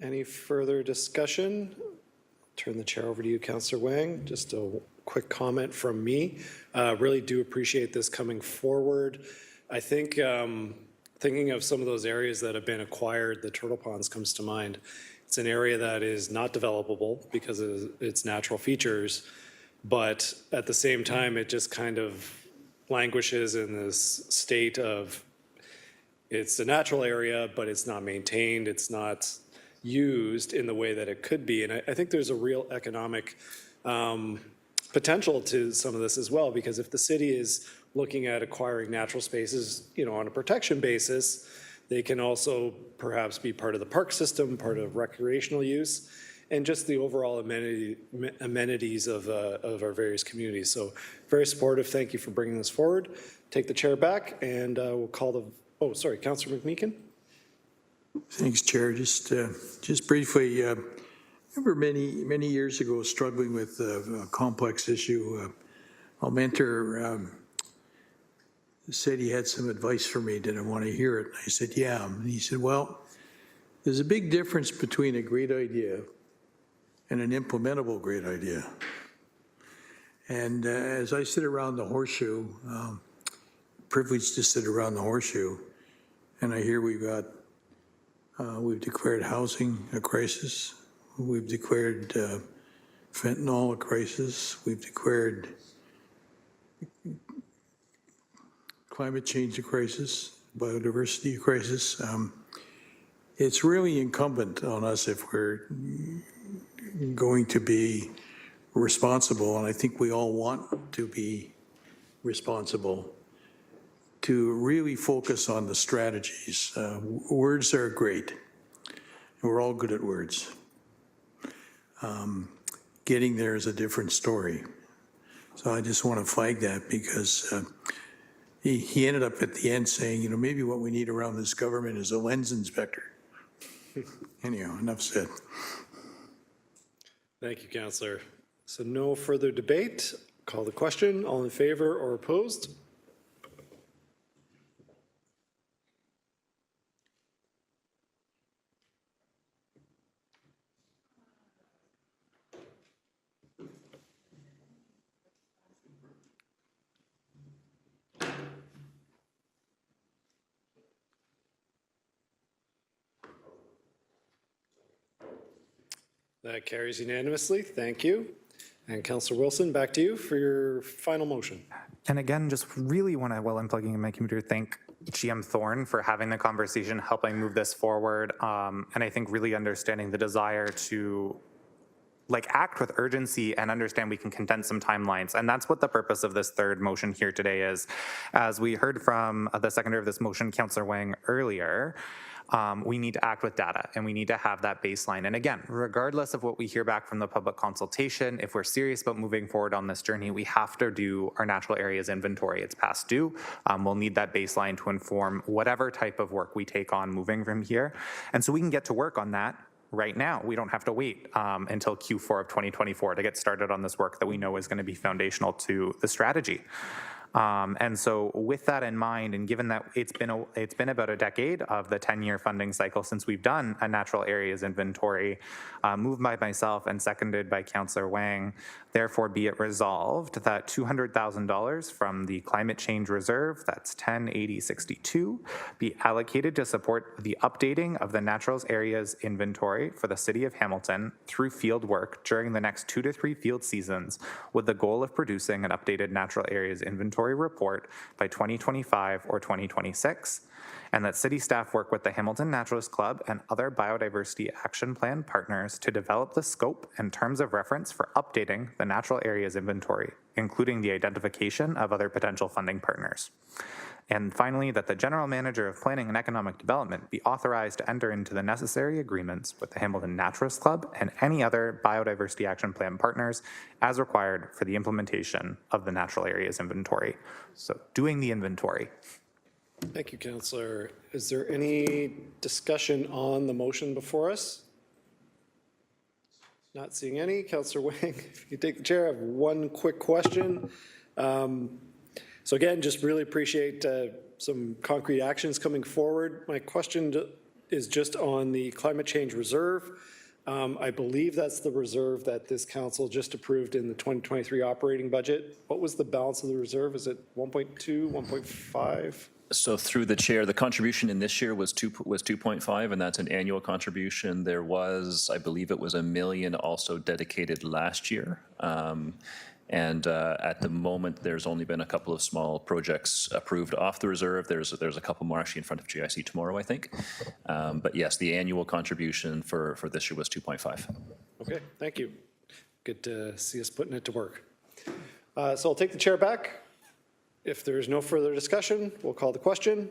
Any further discussion? Turn the chair over to you, Councillor Wang. Just a quick comment from me. Really do appreciate this coming forward. I think thinking of some of those areas that have been acquired, the Turtle Ponds comes to mind. It's an area that is not developable because of its natural features, but at the same time, it just kind of languishes in this state of it's a natural area, but it's not maintained, it's not used in the way that it could be. And I think there's a real economic potential to some of this as well, because if the city is looking at acquiring natural spaces, on a protection basis, they can also perhaps be part of the park system, part of recreational use, and just the overall amenities of our various communities. So very supportive. Thank you for bringing this forward. Take the chair back, and we'll call the, Councillor McMeekin. Thanks, Chair. Just briefly, remember many years ago struggling with a complex issue. Almenter said he had some advice for me. Did I want to hear it? And I said, yeah. And he said, well, there's a big difference between a great idea and an implementable great idea. And as I sit around the horseshoe, privileged to sit around the horseshoe, and I hear we've declared housing a crisis. We've declared fentanyl a crisis. We've declared climate change a crisis, biodiversity a crisis. It's really incumbent on us if we're going to be responsible, and I think we all want to be responsible, to really focus on the strategies. Words are great. We're all good at words. Getting there is a different story. So I just want to flag that because he ended up at the end saying, maybe what we need around this government is a lens inspector. Anyhow, enough said. Thank you, Councillor. So no further debate. Call the question. All in favor or opposed? That carries unanimously. Thank you. And Councillor Wilson, back to you for your final motion. And again, just really want to, while I'm plugging in my computer, thank GM Thorne for having the conversation, helping move this forward, and I think really understanding the desire to act with urgency and understand we can condense some timelines. And that's what the purpose of this third motion here today is. As we heard from the seconder of this motion, Councillor Wang, earlier, we need to act with data and we need to have that baseline. And again, regardless of what we hear back from the public consultation, if we're serious about moving forward on this journey, we have to do our natural areas inventory. It's past due. We'll need that baseline to inform whatever type of work we take on moving from here. And so we can get to work on that right now. We don't have to wait until Q4 of 2024 to get started on this work that we know is going to be foundational to the strategy. And so with that in mind, and given that it's been about a decade of the 10-year funding cycle since we've done a natural areas inventory, moved by myself and seconded by Councillor Wang, therefore be it resolved that $200,000 from the Climate Change Reserve, that's 108062, be allocated to support the updating of the natural areas inventory for the City of Hamilton through field work during the next 2 to 3 field seasons, with the goal of producing an updated natural areas inventory report by 2025 or 2026, and that city staff work with the Hamilton Naturalist Club and other biodiversity action plan partners to develop the scope and terms of reference for updating the natural areas inventory, including the identification of other potential funding partners. And finally, that the General Manager of Planning and Economic Development be authorized to enter into the necessary agreements with the Hamilton Naturalist Club and any other biodiversity action plan partners as required for the implementation of the natural areas inventory. So doing the inventory. Thank you, Councillor. Is there any discussion on the motion before us? Not seeing any. Councillor Wang, if you take the chair, I have one quick question. So again, just really appreciate some concrete actions coming forward. My question is just on the Climate Change Reserve. I believe that's the reserve that this council just approved in the 2023 operating budget. What was the balance of the reserve? Is it 1.2, 1.5? So through the chair, the contribution in this year was 2.5, and that's an annual contribution. There was, I believe it was $1 million also dedicated last year. And at the moment, there's only been a couple of small projects approved off the reserve. There's a couple more actually in front of GIC tomorrow, I think. But yes, the annual contribution for this year was 2.5. Okay, thank you. Good to see us putting it to work. So I'll take the chair back. If there's no further discussion, we'll call the question.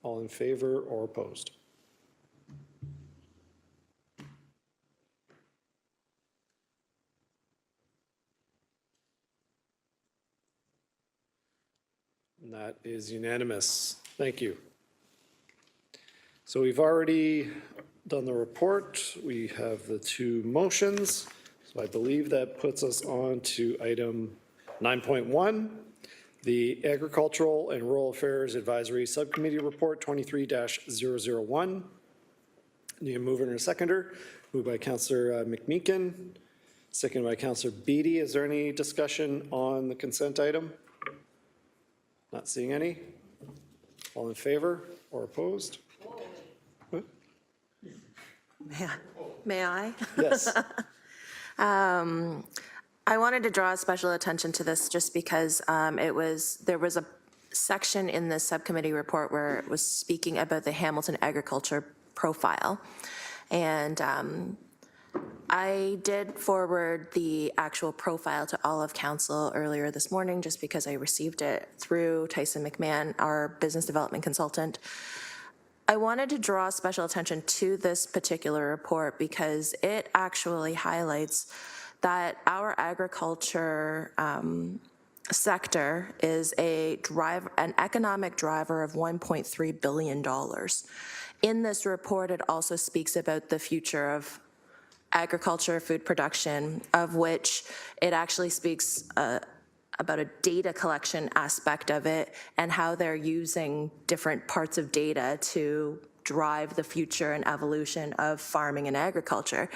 All in favor or opposed? And that is unanimous. Thank you. So we've already done the report. We have the 2 motions. So I believe that puts us on to item 9.1, the Agricultural and Rural Affairs Advisory Subcommittee Report 23-001. Need a mover and a seconder. Moved by Councillor McMeekin, seconded by Councillor Beattie. Is there any discussion on the consent item? Not seeing any. All in favor or opposed? May I? Yes. I wanted to draw special attention to this just because there was a section in the subcommittee report where it was speaking about the Hamilton agriculture profile. And I did forward the actual profile to all of council earlier this morning just because I received it through Tyson McMahon, our business development consultant. I wanted to draw special attention to this particular report because it actually highlights that our agriculture sector is an economic driver of $1.3 billion. In this report, it also speaks about the future of agriculture, food production, of which it actually speaks about a data collection aspect of it and how they're using different parts of data to drive the future and evolution of farming and agriculture,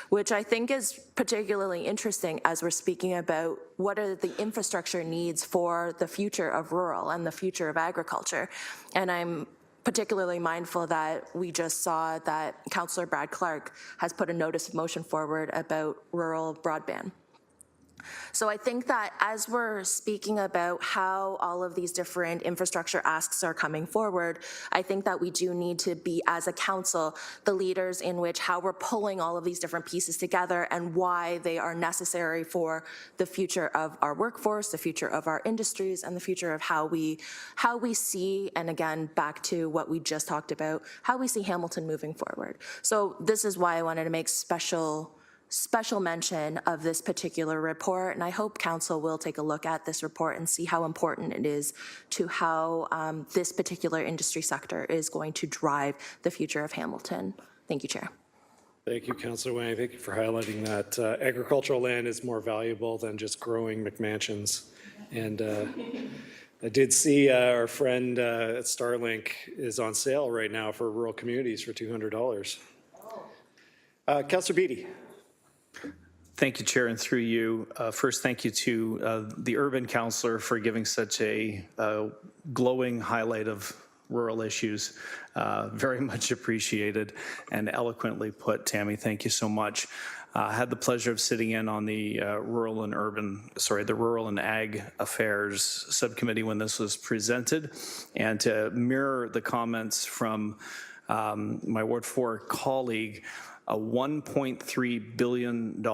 which I think is particularly interesting as we're speaking about what are the infrastructure needs for the future of rural and the future of agriculture. And I'm particularly mindful that we just saw that Councillor Brad Clark has put a notice of motion forward about rural broadband. So I think that as we're speaking about how all of these different infrastructure asks are coming forward, I think that we do need to be, as a council, the leaders in which how we're pulling all of these different pieces together and why they are necessary for the future of our workforce, the future of our industries, and the future of how we see, and again, back to what we just talked about, how we see Hamilton moving forward. So this is why I wanted to make special mention of this particular report, and I hope council will take a look at this report and see how important it is to how this particular industry sector is going to drive the future of Hamilton. Thank you, Chair. Thank you, Councillor Wang. Thank you for highlighting that agricultural land is more valuable than just growing McMansions. And I did see our friend at Starlink is on sale right now for rural communities for $200. Councillor Beattie. Thank you, Chair, and through you. First, thank you to the urban councillor for giving such a glowing highlight of rural issues. Very much appreciated and eloquently put, Tammy. Thank you so much. I had the pleasure of sitting in on the Rural and Ag Affairs Subcommittee when this was presented, and to mirror the comments from my Ward 4 colleague, a $1.3 billion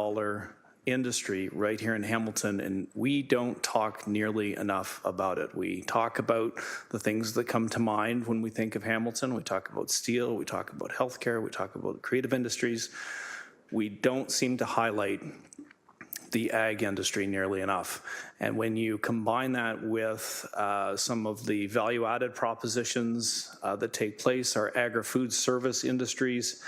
industry right here in Hamilton, and we don't talk nearly enough about it. We talk about the things that come to mind when we think of Hamilton. We talk about steel, we talk about healthcare, we talk about creative industries. We don't seem to highlight the ag industry nearly enough. And when you combine that with some of the value-added propositions that take place, our agri-food service industries,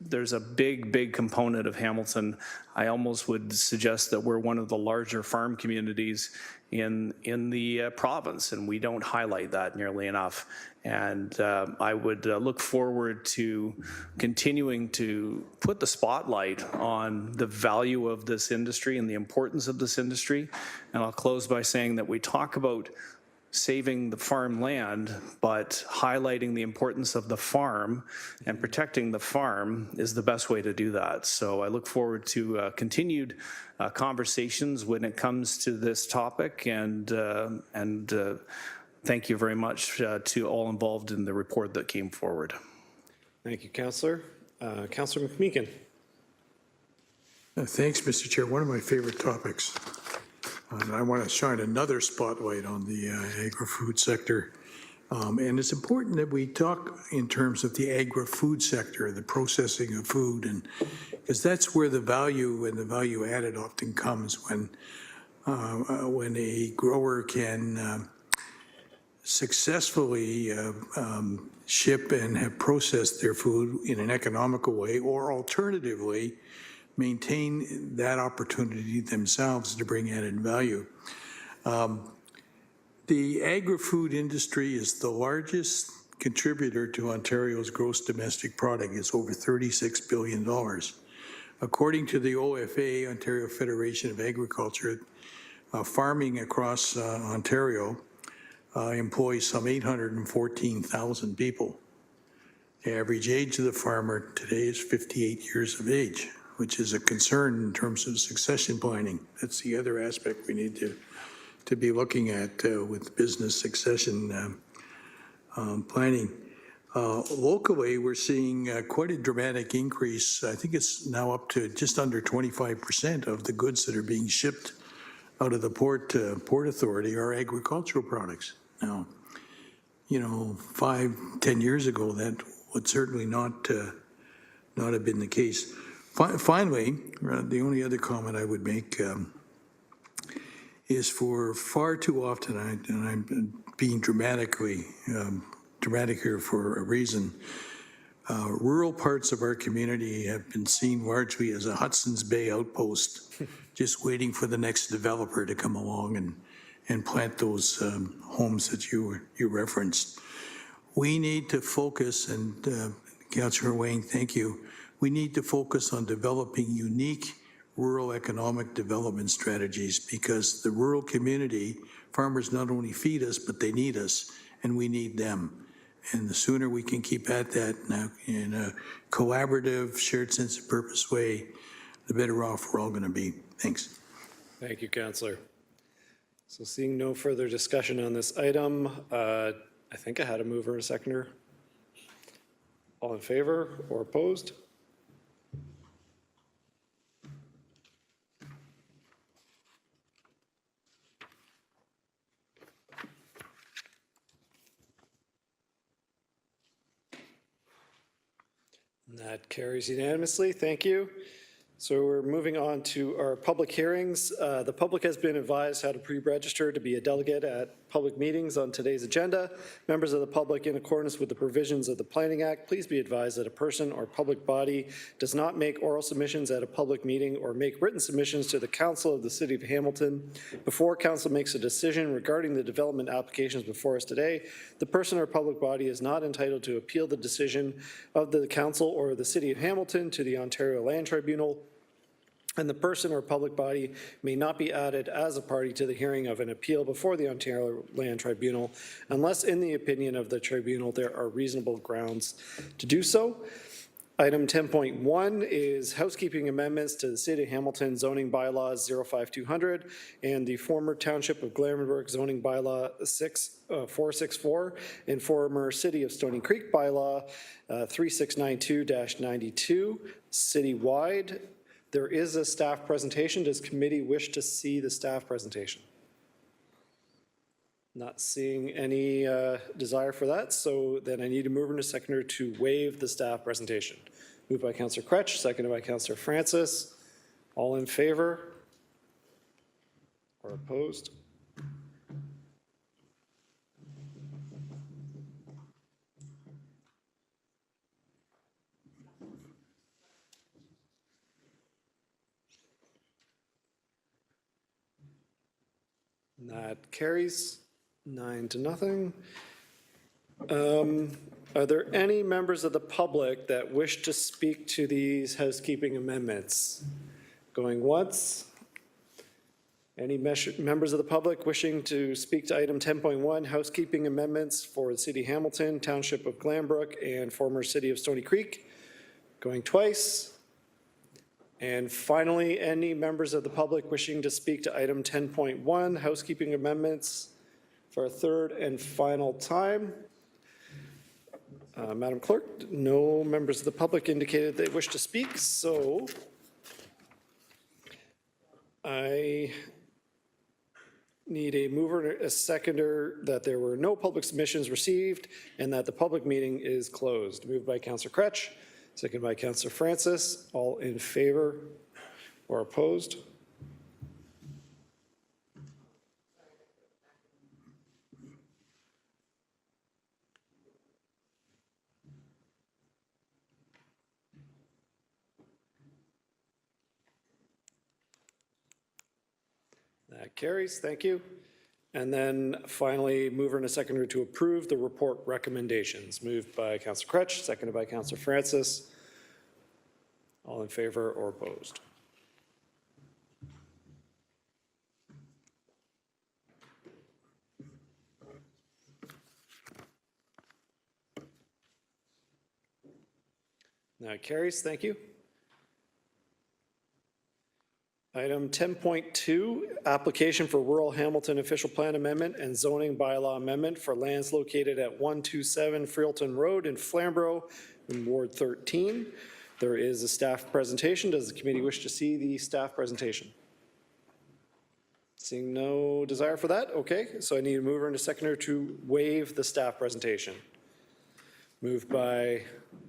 there's a big component of Hamilton. I almost would suggest that we're one of the larger farm communities in the province, and we don't highlight that nearly enough. And I would look forward to continuing to put the spotlight on the value of this industry and the importance of this industry. And I'll close by saying that we talk about saving the farm land, but highlighting the importance of the farm and protecting the farm is the best way to do that. So I look forward to continued conversations when it comes to this topic, and thank you very much to all involved in the report that came forward. Thank you, Councillor. Councillor McMeekin. Thanks, Mr. Chair. One of my favorite topics. And I want to shine another spotlight on the agri-food sector. And it's important that we talk in terms of the agri-food sector, the processing of food, and because that's where the value and the value added often comes when a grower can successfully ship and have processed their food in an economical way, or alternatively, maintain that opportunity themselves to bring added value. The agri-food industry is the largest contributor to Ontario's gross domestic product. It's over $36 billion. According to the OFA, Ontario Federation of Agriculture, farming across Ontario employs some 814,000 people. The average age of the farmer today is 58 years of age, which is a concern in terms of succession planning. That's the other aspect we need to be looking at with business succession planning. Locally, we're seeing quite a dramatic increase. I think it's now up to just under 25% of the goods that are being shipped out of the Port Authority are agricultural products. Now, 5-10 years ago, that would certainly not have been the case. Finally, the only other comment I would make is for far too often, and I'm being dramatic here for a reason, Rural parts of our community have been seen largely as a Hudson's Bay outpost, just waiting for the next developer to come along and plant those homes that you referenced. We need to focus, and Councillor Wang, thank you. We need to focus on developing unique rural economic development strategies, because the rural community, farmers not only feed us, but they need us, and we need them. And the sooner we can keep at that in a collaborative, shared sense of purpose way, the better off we're all going to be. Thanks. Thank you, Councillor. So seeing no further discussion on this item, I think I had a mover and a seconder. All in favor or opposed? And that carries unanimously. Thank you. So we're moving on to our public hearings. The public has been advised how to pre-register to be a delegate at public meetings on today's agenda. Members of the public, in accordance with the provisions of the Planning Act, please be advised that a person or public body does not make oral submissions at a public meeting or make written submissions to the Council of the City of Hamilton. Before Council makes a decision regarding the development applications before us today, the person or public body is not entitled to appeal the decision of the Council or the City of Hamilton to the Ontario Land Tribunal, and the person or public body may not be added as a party to the hearing of an appeal before the Ontario Land Tribunal unless, in the opinion of the tribunal, there are reasonable grounds to do so. Item 10.1 is housekeeping amendments to the City of Hamilton zoning bylaws 05200 and the former Township of Glanbrook zoning bylaw 464 and former City of Stony Creek bylaw 3692-92 citywide. There is a staff presentation. Does committee wish to see the staff presentation? Not seeing any desire for that, so then I need a mover and a seconder to waive the staff presentation. Moved by Councillor Kretsch, seconded by Councillor Francis. All in favor? Or opposed? That carries 9-0. Are there any members of the public that wish to speak to these housekeeping amendments? Going once? Any members of the public wishing to speak to item 10.1, housekeeping amendments for the City of Hamilton, Township of Glanbrook, and former City of Stony Creek? Going twice? And finally, any members of the public wishing to speak to item 10.1, housekeeping amendments for a third and final time? Madam Clerk, no members of the public indicated they wish to speak, so I need a mover and a seconder that there were no public submissions received and that the public meeting is closed. Moved by Councillor Kretsch. Second by Councillor Francis. All in favor or opposed? That carries. Thank you. And then finally, mover and a seconder to approve the report recommendations. Moved by Councillor Kretsch, seconded by Councillor Francis. All in favor or opposed? That carries. Thank you. Item 10.2, application for rural Hamilton official plan amendment and zoning bylaw amendment for lands located at 127 Freelton Road in Flamborough in Ward 13. There is a staff presentation. Does the committee wish to see the staff presentation? Seeing no desire for that, okay. So I need a mover and a seconder to waive the staff presentation. Moved by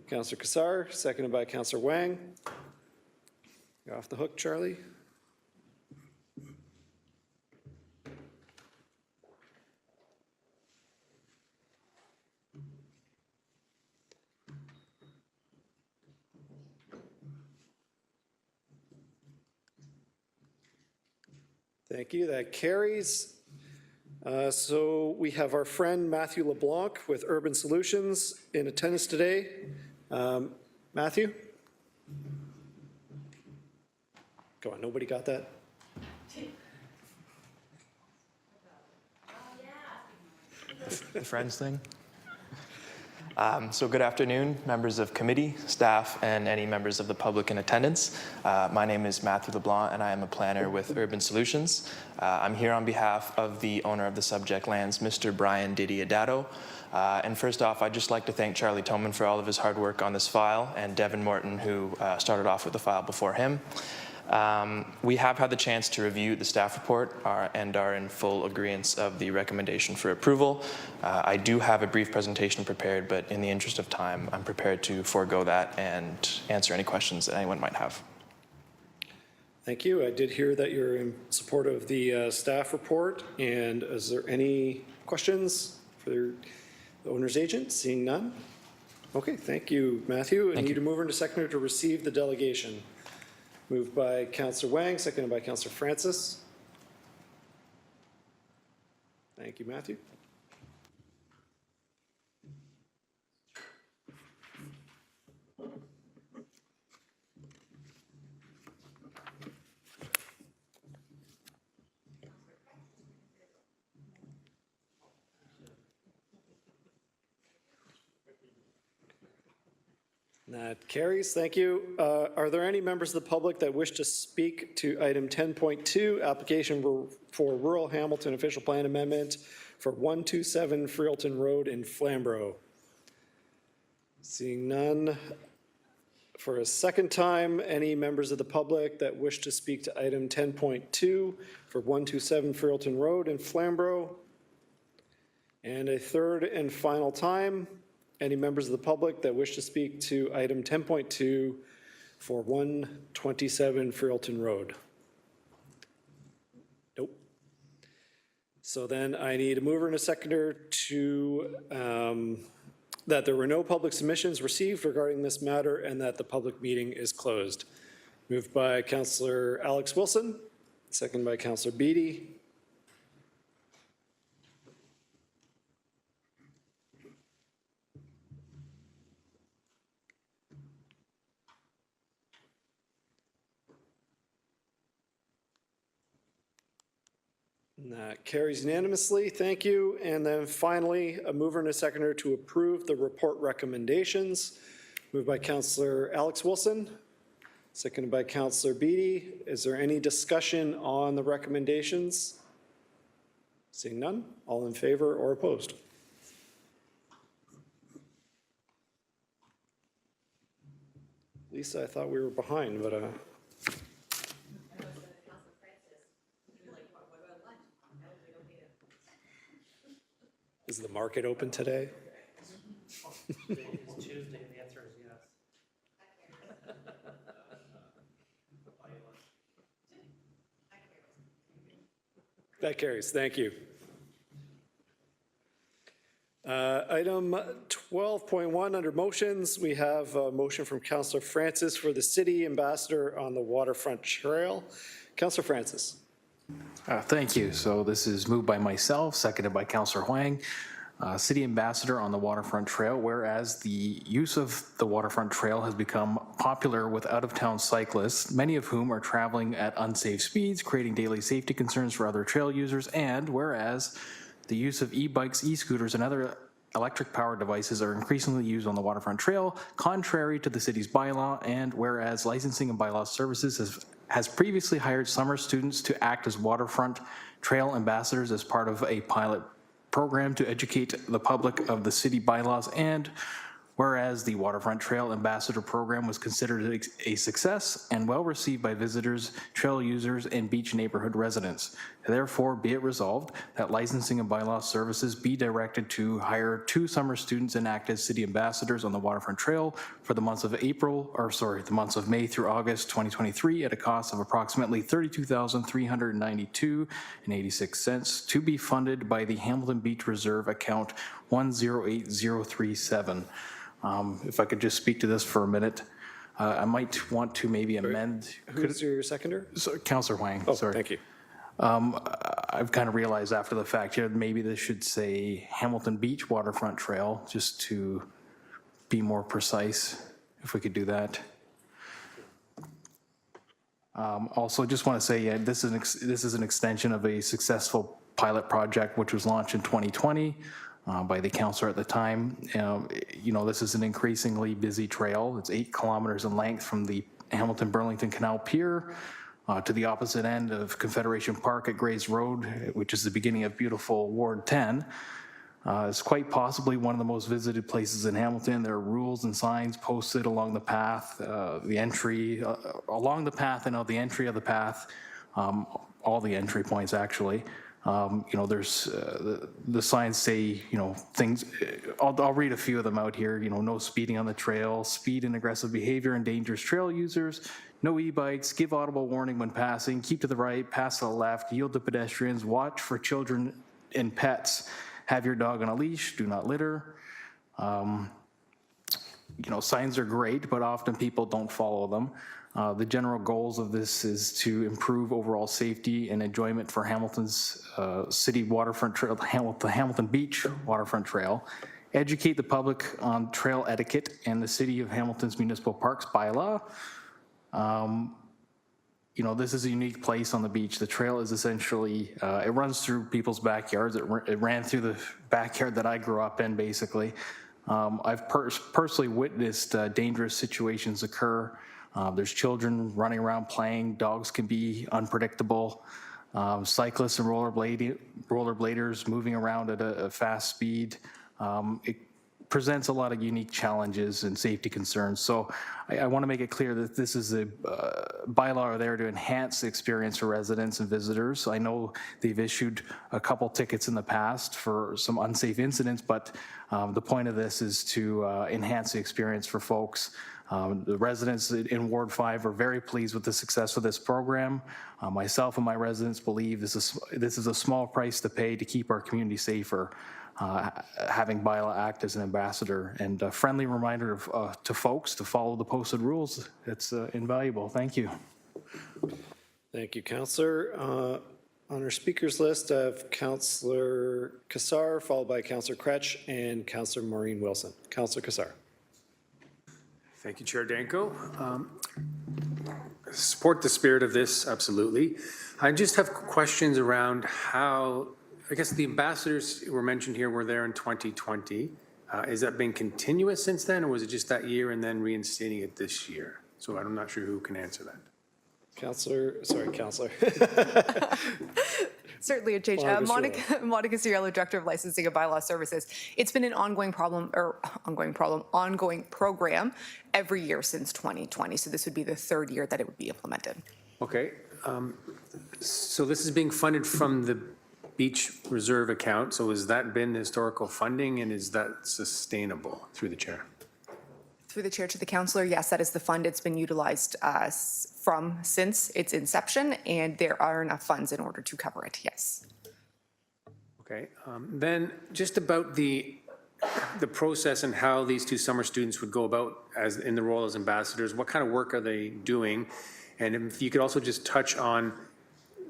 Councillor Cassar, seconded by Councillor Wang. You're off the hook, Charlie. Thank you. That carries. So we have our friend Matthew LeBlanc with Urban Solutions in attendance today. Matthew? Go on, nobody got that? The friends thing. So good afternoon, members of committee, staff, and any members of the public in attendance. My name is Matthew LeBlanc, and I am a planner with Urban Solutions. I'm here on behalf of the owner of the subject lands, Mr. Brian Didiadato. And first off, I'd just like to thank Charlie Toman for all of his hard work on this file, and Devin Morton, who started off with the file before him. We have had the chance to review the staff report and are in full agreement of the recommendation for approval. I do have a brief presentation prepared, but in the interest of time, I'm prepared to forego that and answer any questions that anyone might have. Thank you. I did hear that you're in support of the staff report. And is there any questions for the owner's agent? Seeing none. Okay, thank you, Matthew. I need a mover and a seconder to receive the delegation. Moved by Councillor Wang, seconded by Councillor Francis. Thank you, Matthew. That carries. Thank you. Are there any members of the public that wish to speak to item 10.2, application for rural Hamilton official plan amendment for 127 Freelton Road in Flamborough? Seeing none. For a second time, any members of the public that wish to speak to item 10.2 for 127 Freelton Road in Flamborough? And a third and final time, any members of the public that wish to speak to item 10.2 for 127 Freelton Road? Nope. So then I need a mover and a seconder to, that there were no public submissions received regarding this matter and that the public meeting is closed. Moved by Councillor Alex Wilson, seconded by Councillor Beattie. And that carries unanimously. Thank you. And then finally, a mover and a seconder to approve the report recommendations. Moved by Councillor Alex Wilson, seconded by Councillor Beattie. Is there any discussion on the recommendations? Seeing none, all in favor or opposed? Lisa, I thought we were behind, but is the market open today? It's Tuesday, the answer is yes. That carries. Thank you. Item 12.1 under motions, we have a motion from Councillor Francis for the city ambassador on the waterfront trail. Councillor Francis. Thank you. So this is moved by myself, seconded by Councillor Huang. City ambassador on the waterfront trail, whereas the use of the waterfront trail has become popular with out-of-town cyclists, many of whom are traveling at unsafe speeds, creating daily safety concerns for other trail users, and whereas the use of e-bikes, e-scooters, and other electric-powered devices are increasingly used on the waterfront trail, contrary to the city's bylaw, and whereas licensing and bylaw services has previously hired summer students to act as waterfront trail ambassadors as part of a pilot program to educate the public of the city bylaws, and whereas the Waterfront Trail Ambassador Program was considered a success and well received by visitors, trail users, and beach neighborhood residents. Therefore, be it resolved that licensing and bylaw services be directed to hire 2 summer students and act as city ambassadors on the Waterfront Trail for the months of the months of May through August 2023 at a cost of approximately $32,392.86 to be funded by the Hamilton Beach Reserve account 108037. If I could just speak to this for a minute, I might want to maybe amend. Who's your seconder? Councillor Huang, sorry. Thank you. I've kind of realized after the fact here, maybe this should say Hamilton Beach Waterfront Trail, just to be more precise, if we could do that. Also, just want to say, yeah, this is an extension of a successful pilot project which was launched in 2020 by the councillor at the time. You know, this is an increasingly busy trail. It's 8 kilometers in length from the Hamilton-Burlington Canal Pier to the opposite end of Confederation Park at Grays Road, which is the beginning of beautiful Ward 10. It's quite possibly one of the most visited places in Hamilton. There are rules and signs posted along the path, the entry, along the path and the entry of the path, all the entry points actually. You know, there's, the signs say, you know, things, I'll read a few of them out here, you know, no speeding on the trail, speed and aggressive behavior endangers trail users, no e-bikes, give audible warning when passing, keep to the right, pass to the left, yield to pedestrians, watch for children and pets, have your dog on a leash, do not litter. You know, signs are great, but often people don't follow them. The general goals of this is to improve overall safety and enjoyment for Hamilton's city waterfront trail, the Hamilton Beach Waterfront Trail, educate the public on trail etiquette and the City of Hamilton's Municipal Parks bylaw. You know, this is a unique place on the beach. The trail is essentially, it runs through people's backyards. It ran through the backyard that I grew up in, basically. I've personally witnessed dangerous situations occur. There's children running around playing. Dogs can be unpredictable. Cyclists and rollerbladers moving around at a fast speed. It presents a lot of unique challenges and safety concerns. So I want to make it clear that this is a bylaw there to enhance the experience for residents and visitors. I know they've issued a couple tickets in the past for some unsafe incidents, but the point of this is to enhance the experience for folks. The residents in Ward 5 are very pleased with the success of this program. Myself and my residents believe this is a small price to pay to keep our community safer. Having bylaw act as an ambassador, and a friendly reminder to folks to follow the posted rules. It's invaluable. Thank you. Thank you, Councillor. On our speakers list, I have Councillor Cassar, followed by Councillor Kretsch and Councillor Maureen Wilson. Councillor Cassar. Thank you, Chair Danko. Support the spirit of this, absolutely. I just have questions around how, I guess the ambassadors were mentioned here were there in 2020. Is that been continuous since then, or was it just that year and then reinstating it this year? So I'm not sure who can answer that. Councillor. Certainly a change. Monica Cirillo, Director of Licensing and Bylaw Services. It's been an ongoing program every year since 2020. So this would be the 3rd year that it would be implemented. Okay. So this is being funded from the Beach Reserve account. So has that been the historical funding, and is that sustainable? Through the chair. Through the chair to the councillor, yes, that is the fund. It's been utilized since its inception, and there are enough funds in order to cover it, yes. Okay. Then just about the process and how these 2 summer students would go about as in the role as ambassadors, what kind of work are they doing? And if you could also just touch on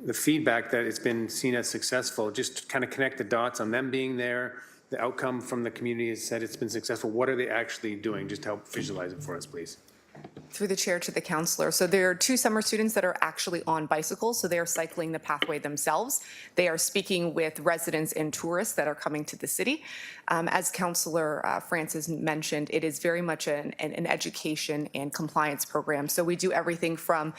the feedback that it's been seen as successful, just to kind of connect the dots on them being there, the outcome from the community has said it's been successful. What are they actually doing? Just help visualize it for us, please. Through the chair to the councillor. So there are 2 summer students that are actually on bicycles, so they are cycling the pathway themselves. They are speaking with residents and tourists that are coming to the city. As Councillor Francis mentioned, it is very much an education and compliance program. So we do everything from,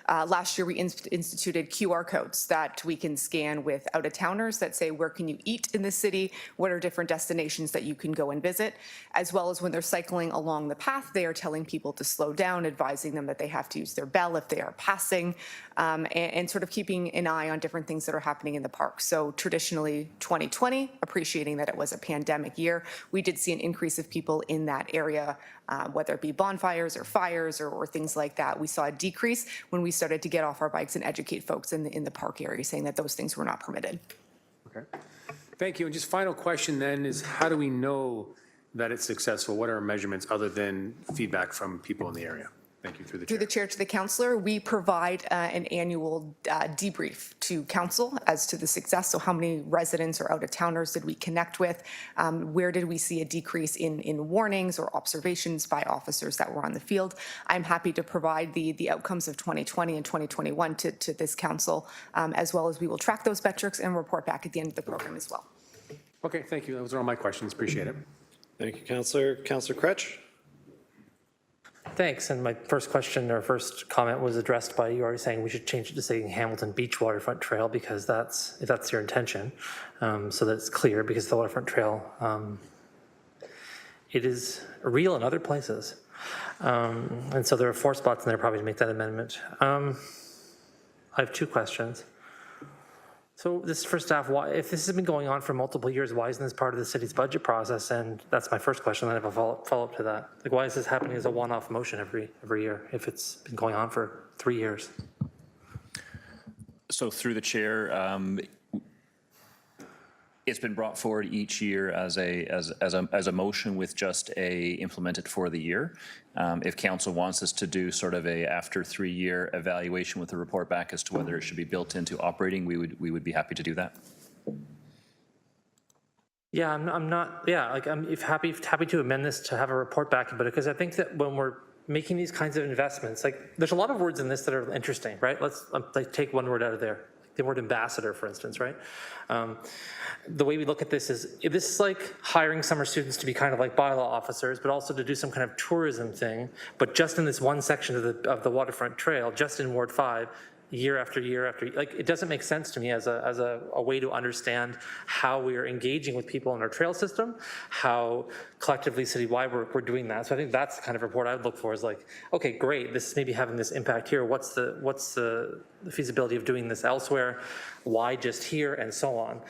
last year we instituted QR codes that we can scan with out-of-towners that say, where can you eat in the city? What are different destinations that you can go and visit? As well as when they're cycling along the path, they are telling people to slow down, advising them that they have to use their bell if they are passing, and sort of keeping an eye on different things that are happening in the park. So traditionally 2020, appreciating that it was a pandemic year, we did see an increase of people in that area, whether it be bonfires or fires or things like that. We saw a decrease when we started to get off our bikes and educate folks in the park area, saying that those things were not permitted. Okay. Thank you. And just final question then is, how do we know that it's successful? What are our measurements other than feedback from people in the area? Thank you, through the Through chair. the chair to the councillor, we provide an annual debrief to council as to the success. So how many residents or out-of-towners did we connect with? Where did we see a decrease in warnings or observations by officers that were on the field? I'm happy to provide the outcomes of 2020 and 2021 to this council, as well as we will track those metrics and report back at the end of the program as well. Okay, thank you. Those are all my questions. Appreciate it. Thank you, Councillor. Councillor Kretsch? Thanks. And my first question or first comment was addressed by you already saying we should change it to saying Hamilton Beach Waterfront Trail because if that's your intention, so that it's clear because the waterfront trail, it is real in other places. And so there are 4 spots in there probably to make that amendment. I have 2 questions. So this is for staff, why, if this has been going on for multiple years, why isn't this part of the city's budget process? And that's my first question, then I have a follow-up to that. Like, why is this happening as a one-off motion every year if it's been going on for 3 years? So through the chair, it's been brought forward each year as a motion with just a implement it for the year. If council wants us to do sort of a after 3-year evaluation with a report back as to whether it should be built into operating, we would be happy to do that. Yeah, I'm not. Yeah, like I'm happy to amend this to have a report back, but because I think that when we're making these kinds of investments, like there's a lot of words in this that are interesting, right? Let's like take one word out of there. The word ambassador, for instance, right? The way we look at this is like hiring summer students to be kind of like bylaw officers, but also to do some kind of tourism thing, but just in this one section of the waterfront trail, just in Ward 5, year after year after, like it doesn't make sense to me as a way to understand how we are engaging with people in our trail system, how collectively citywide we're doing that. So I think that's the kind of report I would look for is like, okay, great, this is maybe having this impact here. What's the feasibility of doing this elsewhere? Why just here, and so on.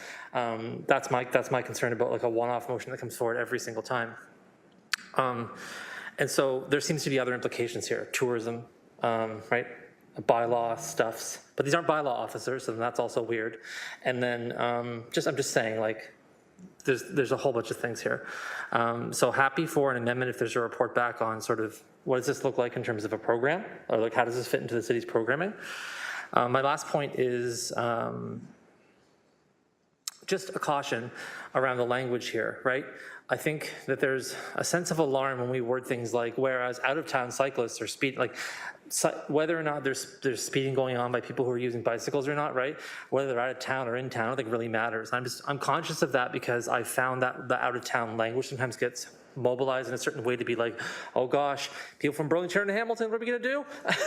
That's my concern about like a one-off motion that comes forward every single time. And so there seems to be other implications here, tourism, right? Bylaw stuffs, but these aren't bylaw officers, so that's also weird. And then I'm just saying, like, there's a whole bunch of things here. So happy for an amendment if there's a report back on sort of what does this look like in terms of a program, or like how does this fit into the city's programming. My last point is just a caution around the language here, right? I think that there's a sense of alarm when we word things like, whereas out-of-town cyclists are whether or not there's speeding going on by people who are using bicycles or not, right? Whether they're out of town or in town, I don't think it really matters. I'm conscious of that because I found that the out-of-town language sometimes gets mobilized in a certain way to be like, oh gosh, people from Burlington and Hamilton, what are we gonna do?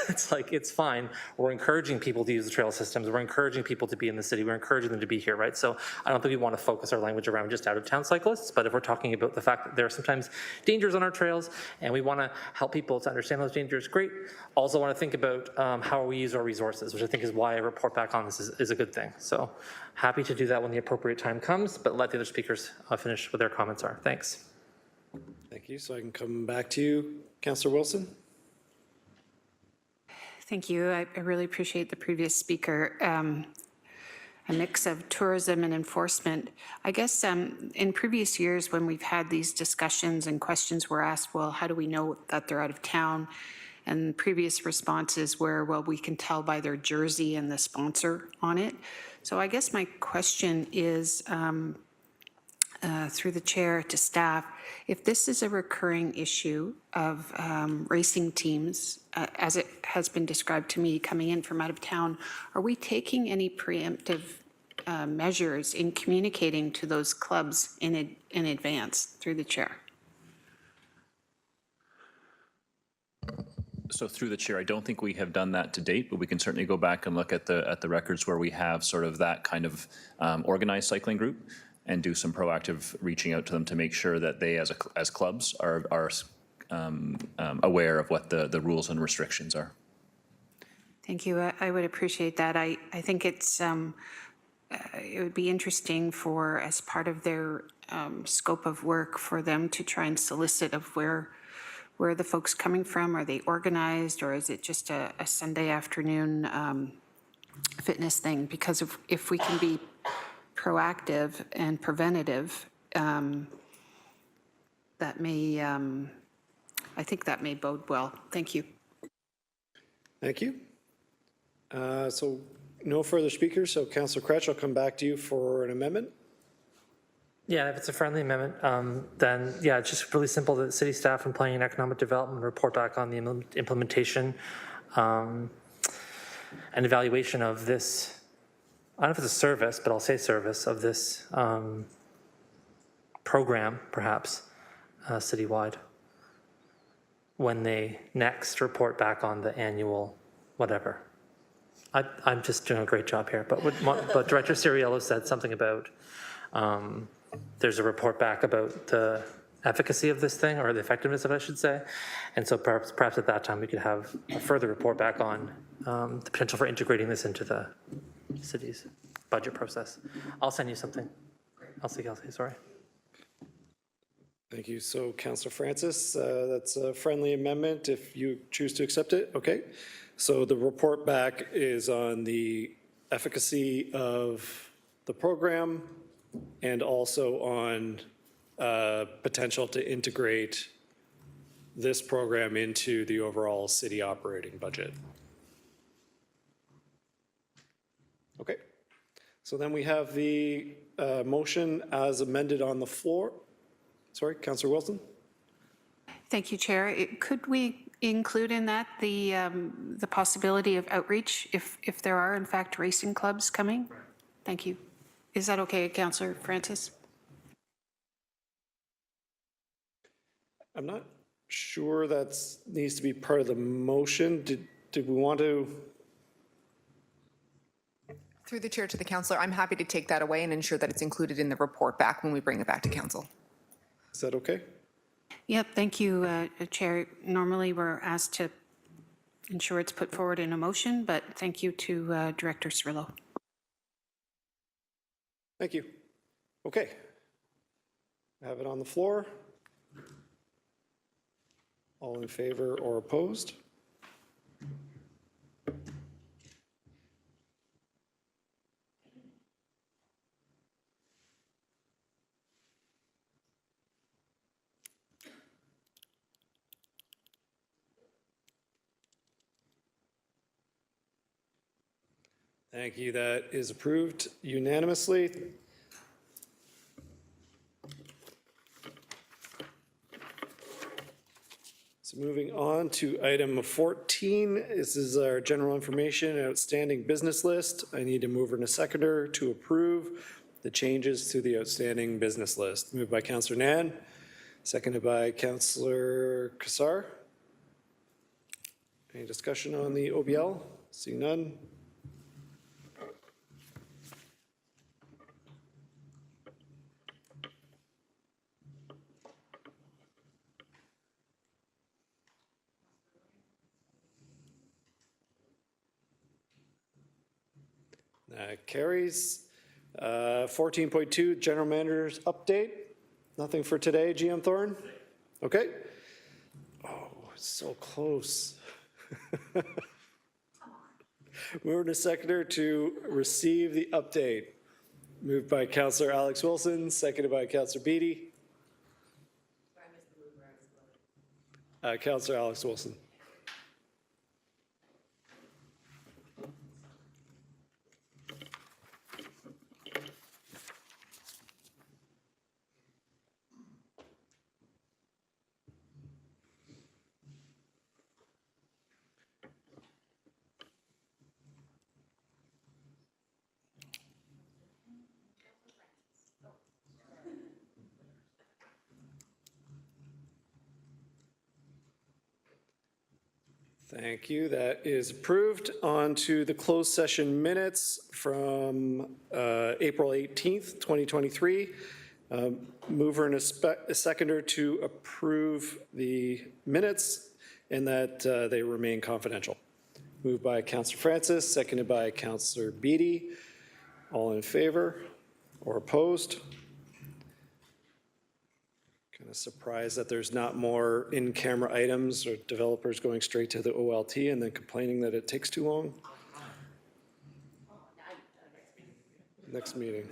It's like, it's fine. We're encouraging people to use the trail systems. We're encouraging people to be in the city. We're encouraging them to be here, right? So I don't think we want to focus our language around just out-of-town cyclists, but if we're talking about the fact that there are sometimes dangers on our trails and we want to help people to understand those dangers, great. Also want to think about how we use our resources, which I think is why a report back on this is a good thing. So happy to do that when the appropriate time comes, but let the other speakers finish what their comments are. Thanks. Thank you. So I can come back to you, Councillor Wilson. Thank you. I really appreciate the previous speaker. A mix of tourism and enforcement. I guess in previous years when we've had these discussions and questions were asked, well, how do we know that they're out of town? And previous responses were, well, we can tell by their jersey and the sponsor on it. So I guess my question is, through the chair to staff, if this is a recurring issue of racing teams, as it has been described to me coming in from out of town, are we taking any preemptive measures in communicating to those clubs in advance, through the chair? So through the chair, I don't think we have done that to date, but we can certainly go back and look at the records where we have sort of that kind of organized cycling group and do some proactive reaching out to them to make sure that they as clubs are aware of what the rules and restrictions are. Thank you. I would appreciate that. I think it's it would be interesting for, as part of their scope of work, for them to try and solicit of where are the folks coming from? Are they organized, or is it just a Sunday afternoon fitness thing? Because if we can be proactive and preventative, that may, I think that may bode well. Thank you. Thank you. So no further speakers, so Councillor Cratch, I'll come back to you for an amendment. Yeah, if it's a friendly amendment, then yeah, it's just really simple that city staff and planning and economic development report back on the implementation and evaluation of this, I don't know if it's a service, but I'll say service of this program, perhaps, citywide, when they next report back on the annual whatever. I'm just doing a great job here, but Director Ciriello said something about there's a report back about the efficacy of this thing, or the effectiveness of it, I should say. And so perhaps at that time we could have a further report back on the potential for integrating this into the city's budget process. I'll send you something. Kelsey, sorry. Thank you. So Councillor Francis, that's a friendly amendment if you choose to accept it. Okay. So the report back is on the efficacy of the program and also on potential to integrate this program into the overall city operating budget. Okay. So then we have the motion as amended on the floor. Sorry, Councillor Wilson? Thank you, Chair. Could we include in that the possibility of outreach if there are in fact racing clubs coming? Thank you. Is that okay, Councillor Francis? I'm not sure that needs to be part of the motion. Did we want to? Through the chair to the councillor, I'm happy to take that away and ensure that it's included in the report back when we bring it back to council. Is that okay? Yep, thank you, Chair. Normally, we're asked to ensure it's put forward in a motion, but thank you to Director Cirillo. Thank you. Okay. I have it on the floor. All in favor or opposed? Thank you. That is approved unanimously. So moving on to item 14, this is our general information and outstanding business list. I need a mover and a seconder to approve the changes to the outstanding business list. Moved by Councillor Nan, seconded by Councillor Kassar. Any discussion on the OBL? Seeing none. Carries. 14.2, General Manager's update. Nothing for today, GM Thorne? Okay. Oh, so close. Moving to seconder to receive the update. Moved by Councillor Alex Wilson, seconded by Councillor Beatty. Councillor Alex Wilson. Thank you. That is approved. On to the closed session minutes from April 18th, 2023. Mover and a seconder to approve the minutes and that they remain confidential. Moved by Councillor Francis, seconded by Councillor Beatty. All in favor or opposed? Kind of surprised that there's not more in-camera items or developers going straight to the OLT and then complaining that it takes too long. Next meeting.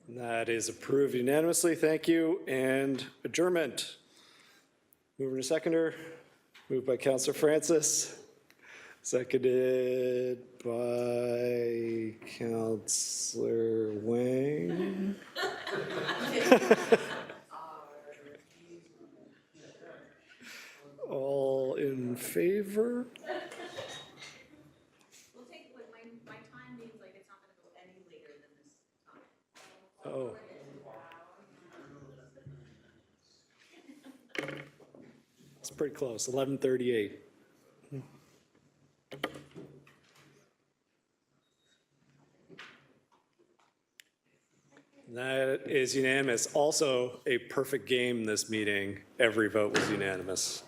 That is approved unanimously. Thank you. And adjournment. Mover to seconder. Moved by Councillor Francis. Seconded by Councillor Wang. All in favor? Oh. It's pretty close, 11:38. That is unanimous. Also, a perfect game this meeting. Every vote was unanimous.